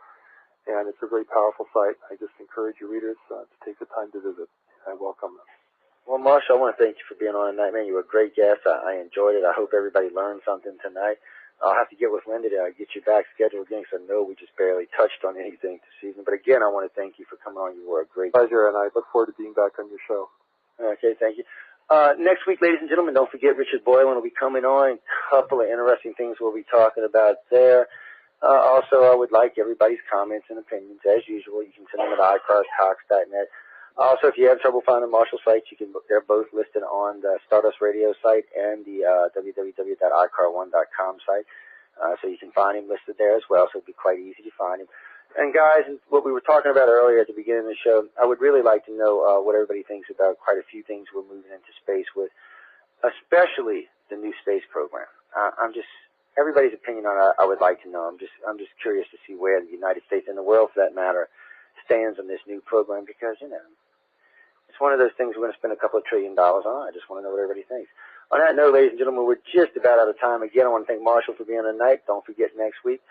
S1: And it's a very powerful site. I just encourage your readers to take the time to visit. I welcome them.
S2: Well, Marshall, I want to thank you for being on tonight, man. You were a great guest. I enjoyed it. I hope everybody learned something tonight. I'll have to get with Linda to get you back scheduled again because I know we just barely touched on anything this evening. But again, I want to thank you for coming on. You were a great
S1: pleasure, and I look forward to being back on your show.
S2: Okay, thank you. Next week, ladies and gentlemen, don't forget Richard Boylan will be coming on. A couple of interesting things we'll be talking about there. Also, I would like everybody's comments and opinions. As usual, you can send them at iCarsTalks.net. Also, if you have trouble finding Marshall's sites, they're both listed on the Stardust Radio site and the www.icar1.com site. So you can find him listed there as well, so it'll be quite easy to find him. And guys, what we were talking about earlier at the beginning of the show, I would really like to know what everybody thinks about quite a few things we're moving into space with, especially the new space program. Everybody's opinion on it, I would like to know. I'm just curious to see where the United States and the world, for that matter, stands on this new program because, it's one of those things we're going to spend a couple of $1 trillion on. I just want to know what everybody thinks. On that note, ladies and gentlemen, we're just about out of time. Again, I want to thank Marshall for being on tonight. Don't forget next week,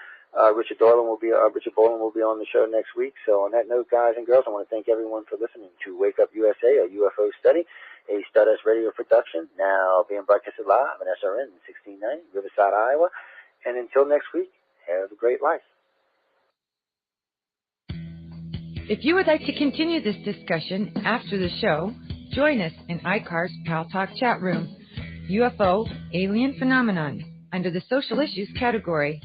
S2: Richard Boylan will be on the show next week. So on that note, guys and girls, I want to thank everyone for listening to Wake Up USA, a UFO study, a Stardust Radio production, now being broadcasted live on SRN 1690, Riverside, Iowa. And until next week, have a great life.
S5: If you would like to continue this discussion after the show, join us in iCar's Pal Talk chat room. UFO, alien phenomenon, under the social issues category.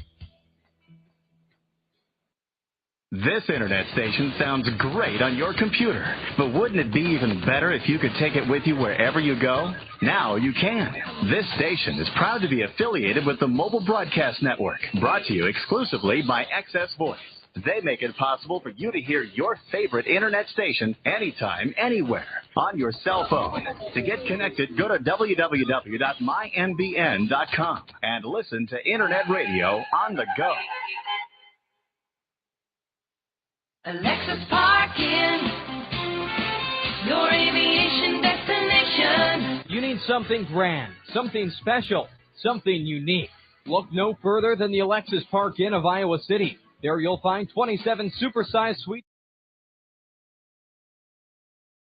S4: This internet station sounds great on your computer, but wouldn't it be even better if you could take it with you wherever you go? Now you can. This station is proud to be affiliated with the Mobile Broadcast Network, brought to you exclusively by XS Voice. They make it possible for you to hear your favorite internet station anytime, anywhere, on your cell phone. To get connected, go to www.mynbn.com and listen to Internet Radio on the go.
S6: Alexis Park in your aviation destination.
S9: You need something grand, something special, something unique. Look no further than the Alexis Park Inn of Iowa City. There you'll find 27 supersized suites.